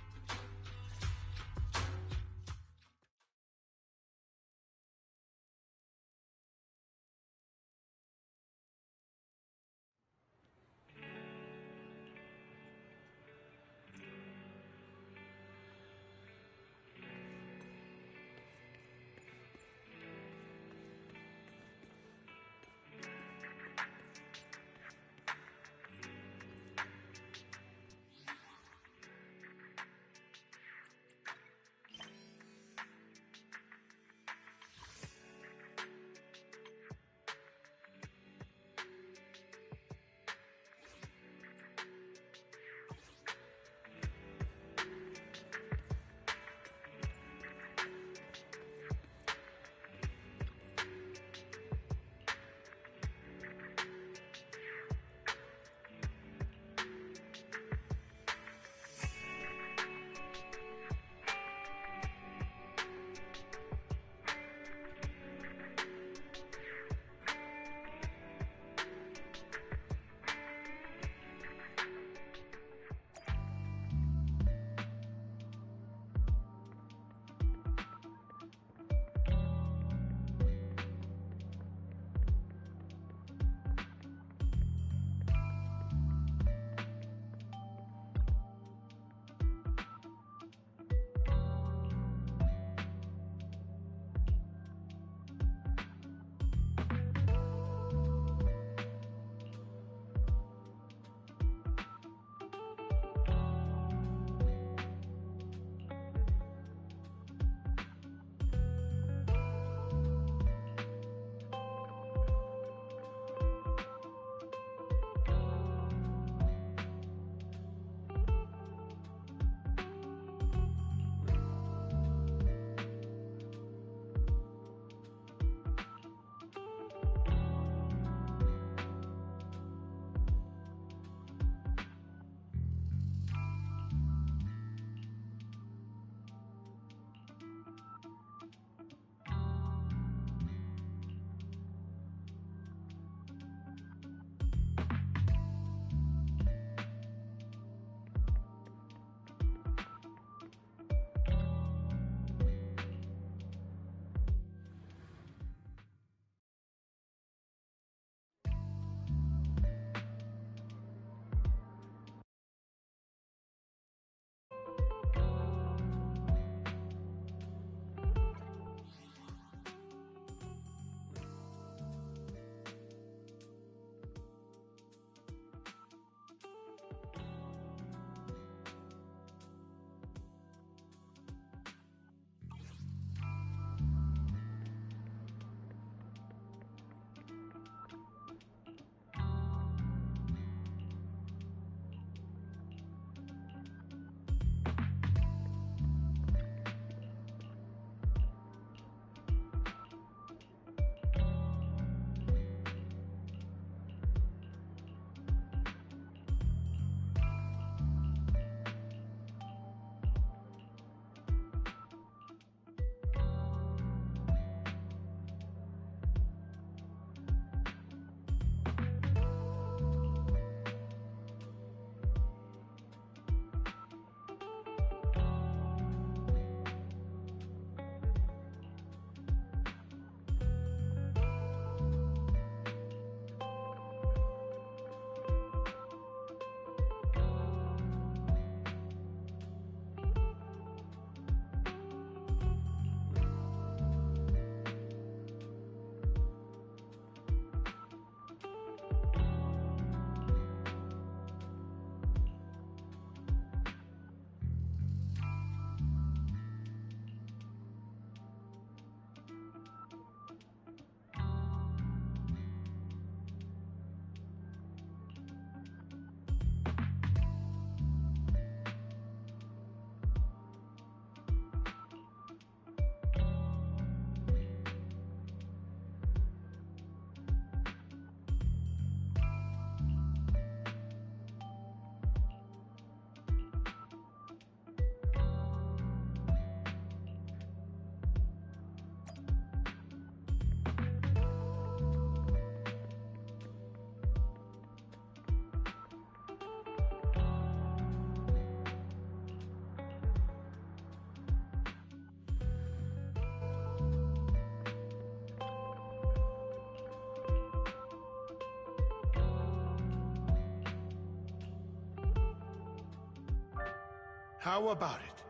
How about it?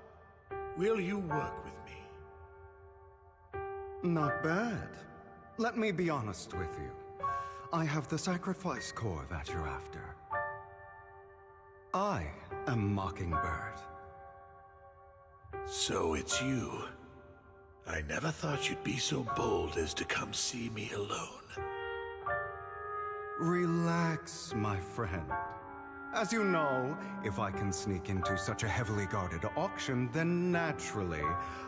Will you work with me? Not bad. Let me be honest with you. I have the sacrifice core that you're after. I am Mockingbird. So it's you. I never thought you'd be so bold as to come see me alone. Relax, my friend. As you know, if I can sneak into such a heavily guarded auction, then naturally,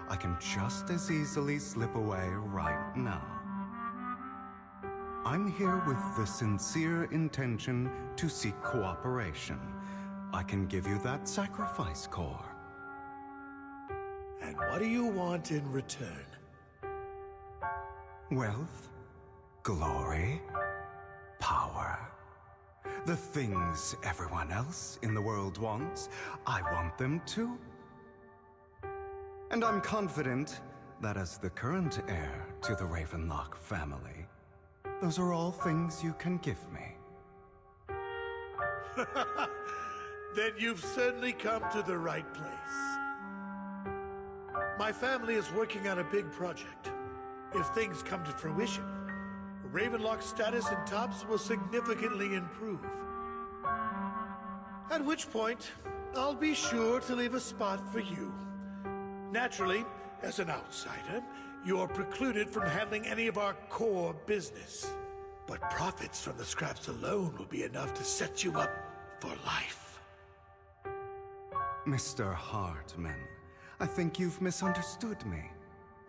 I can just as easily slip away right now. I'm here with the sincere intention to seek cooperation. I can give you that sacrifice core. And what do you want in return? Wealth, glory, power. The things everyone else in the world wants, I want them too. And I'm confident that as the current heir to the Ravenlock family, those are all things you can give me. Then you've certainly come to the right place. My family is working on a big project. If things come to fruition, Ravenlock's status in Tops will significantly improve. At which point, I'll be sure to leave a spot for you. Naturally, as an outsider, you're precluded from handling any of our core business. But profits from the scraps alone will be enough to set you up for life. Mr. Hartman, I think you've misunderstood me.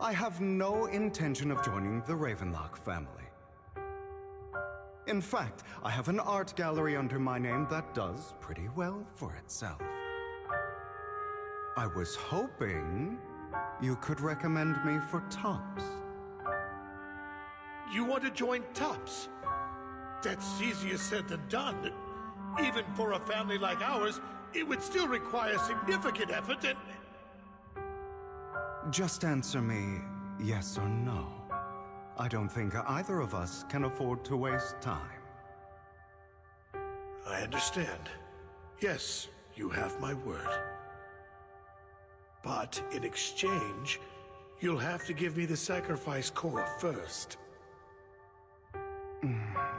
I have no intention of joining the Ravenlock family. In fact, I have an art gallery under my name that does pretty well for itself. I was hoping you could recommend me for Tops. You want to join Tops? That's easier said than done. Even for a family like ours, it would still require significant effort and... Just answer me yes or no. I don't think either of us can afford to waste time. I understand. Yes, you have my word. But in exchange, you'll have to give me the sacrifice core first.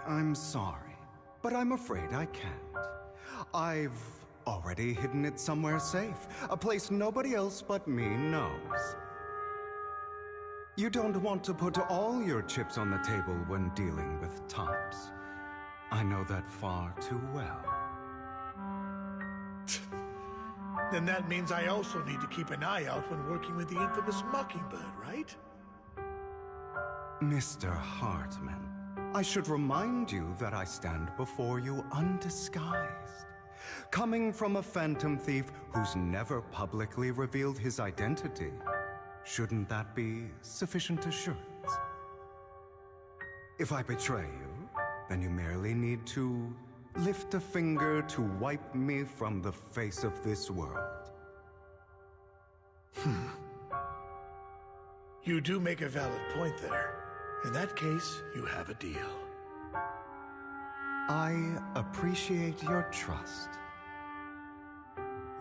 I'm sorry, but I'm afraid I can't. I've already hidden it somewhere safe, a place nobody else but me knows. You don't want to put all your chips on the table when dealing with Tops. I know that far too well. Then that means I also need to keep an eye out when working with the infamous Mockingbird, right? Mr. Hartman, I should remind you that I stand before you undisguised. Coming from a phantom thief who's never publicly revealed his identity, shouldn't that be sufficient assurance? If I betray you, then you merely need to lift a finger to wipe me from the face of this world. You do make a valid point there. In that case, you have a deal. I appreciate your trust.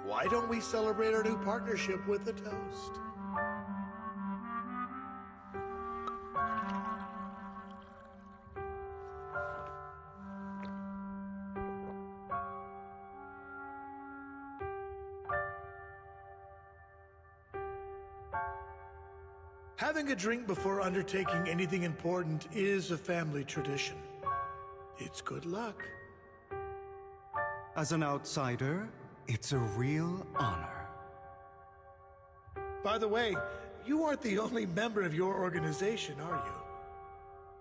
Why don't we celebrate our new partnership with a toast? Having a drink before undertaking anything important is a family tradition. It's good luck. As an outsider, it's a real honor. By the way, you aren't the only member of your organization, are you?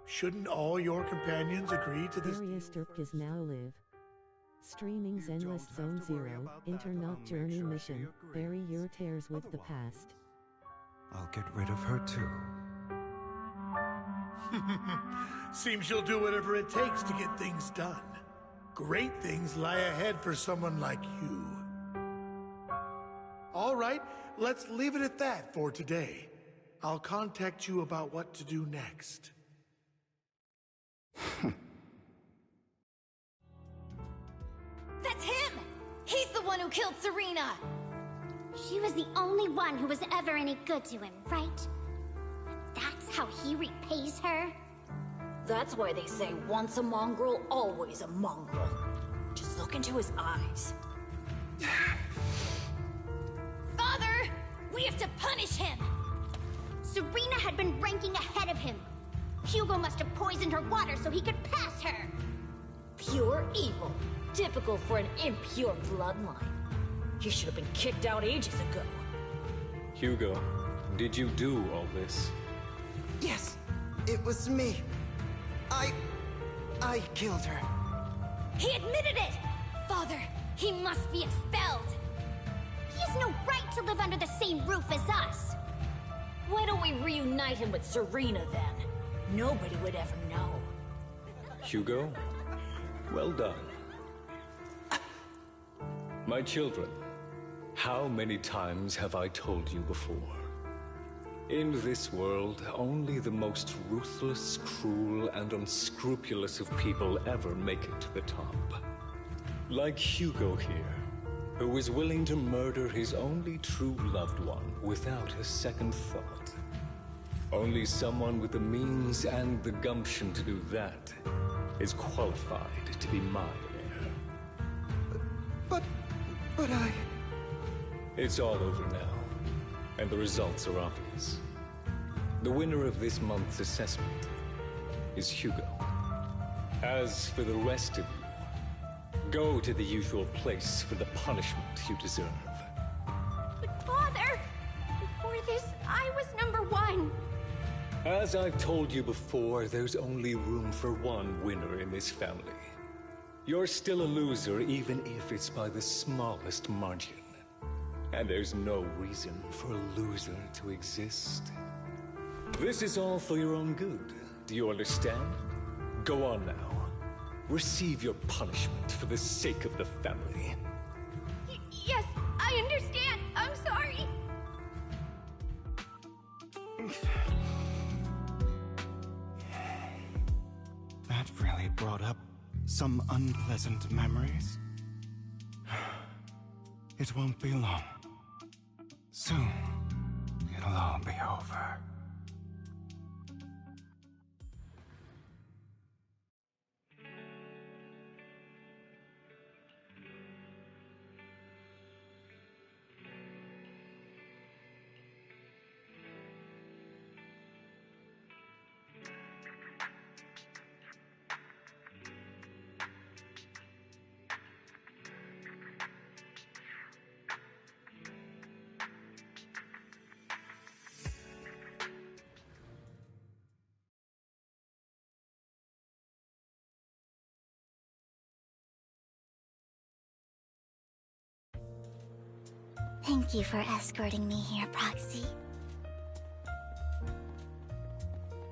Shouldn't all your companions agree to this? Various Turks now live. Streaming Zenless Zone Zero, Internet Journey Mission, bury your tears with the past. I'll get rid of her too. Seems you'll do whatever it takes to get things done. Great things lie ahead for someone like you. All right, let's leave it at that for today. I'll contact you about what to do next. That's him! He's the one who killed Serena! She was the only one who was ever any good to him, right? That's how he repays her? That's why they say once a mongrel, always a mongrel. Just look into his eyes. Father! We have to punish him! Serena had been ranking ahead of him. Hugo must have poisoned her water so he could pass her. Pure evil. Typical for an impure bloodline. He should have been kicked out ages ago. Hugo, did you do all this? Yes, it was me. I killed her. He admitted it! Father, he must be expelled. He has no right to live under the same roof as us. Why don't we reunite him with Serena then? Nobody would ever know. Hugo, well done. My children, how many times have I told you before? In this world, only the most ruthless, cruel, and unscrupulous of people ever make it to the top. Like Hugo here, who was willing to murder his only true loved one without a second thought. Only someone with the means and the gumption to do that is qualified to be my heir. But I... It's all over now, and the results are obvious. The winner of this month's assessment is Hugo. As for the rest of you, go to the usual place for the punishment you deserve. But Father, before this, I was #1. As I've told you before, there's only room for one winner in this family. You're still a loser, even if it's by the smallest margin. And there's no reason for a loser to exist. This is all for your own good. Do you understand? Go on now. Receive your punishment for the sake of the family. Yes, I understand. I'm sorry. That really brought up some unpleasant memories. It won't be long. Soon, it'll all be over. Thank you for escorting me here, Proxy.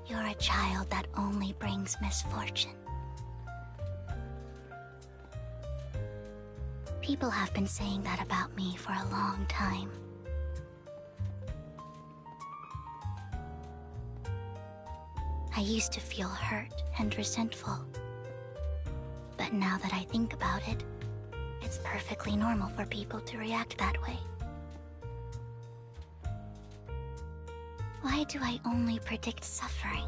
You're a child that only brings misfortune. People have been saying that about me for a long time. I used to feel hurt and resentful. But now that I think about it, it's perfectly normal for people to react that way. Why do I only predict suffering?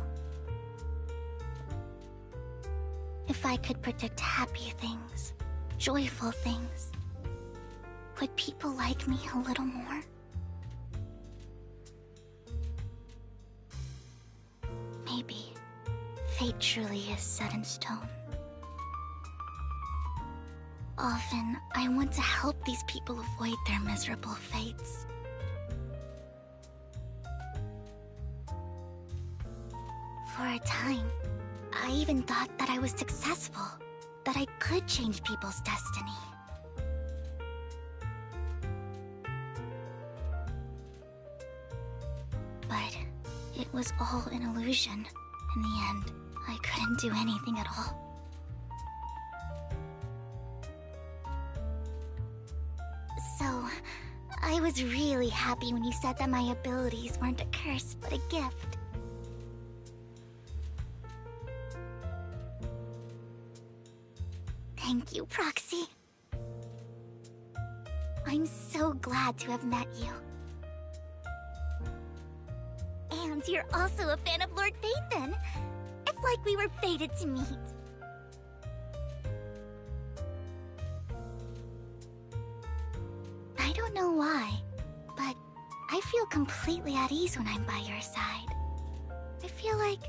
If I could predict happy things, joyful things, would people like me a little more? Maybe fate truly is set in stone. Often, I want to help these people avoid their miserable fates. For a time, I even thought that I was successful, that I could change people's destiny. But it was all an illusion. In the end, I couldn't do anything at all. So, I was really happy when you said that my abilities weren't a curse, but a gift. Thank you, Proxy. I'm so glad to have met you. And you're also a fan of Lord Phaethon. It's like we were fated to meet. I don't know why, but I feel completely at ease when I'm by your side. I feel like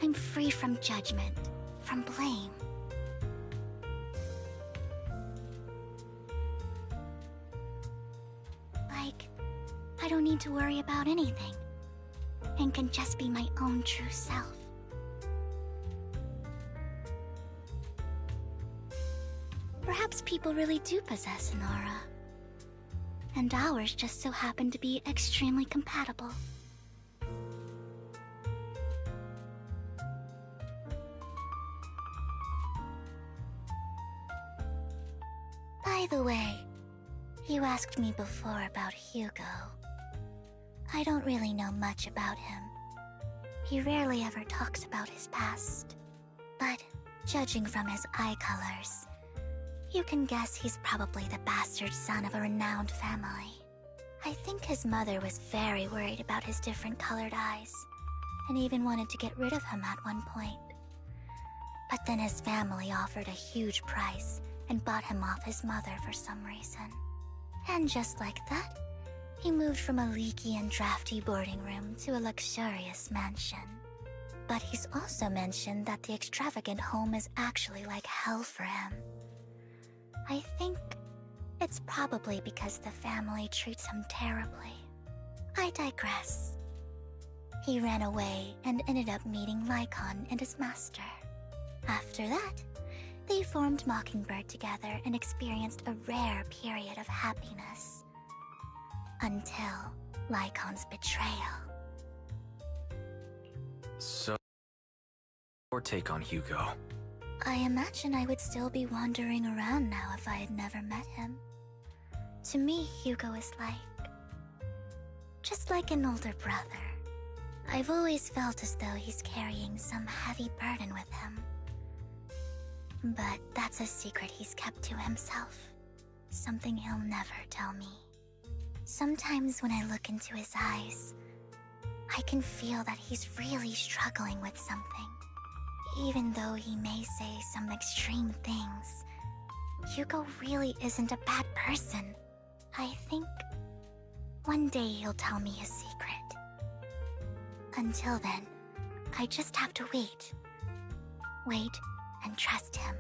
I'm free from judgment, from blame. Like, I don't need to worry about anything, and can just be my own true self. Perhaps people really do possess an aura, and ours just so happen to be extremely compatible. By the way, you asked me before about Hugo. I don't really know much about him. He rarely ever talks about his past. But judging from his eye colors, you can guess he's probably the bastard son of a renowned family. I think his mother was very worried about his different colored eyes, and even wanted to get rid of him at one point. But then his family offered a huge price and bought him off his mother for some reason. And just like that, he moved from a leaky and drafty boarding room to a luxurious mansion. But he's also mentioned that the extravagant home is actually like hell for him. I think it's probably because the family treats him terribly. I digress. He ran away and ended up meeting Lycon and his master. After that, they formed Mockingbird together and experienced a rare period of happiness. Until Lycon's betrayal. So, your take on Hugo? I imagine I would still be wandering around now if I had never met him. To me, Hugo is just like an older brother. I've always felt as though he's carrying some heavy burden with him. But that's a secret he's kept to himself. Something he'll never tell me. Sometimes when I look into his eyes, I can feel that he's really struggling with something. Even though he may say some extreme things, Hugo really isn't a bad person. I think one day he'll tell me his secret. Until then, I just have to wait. Wait and trust him.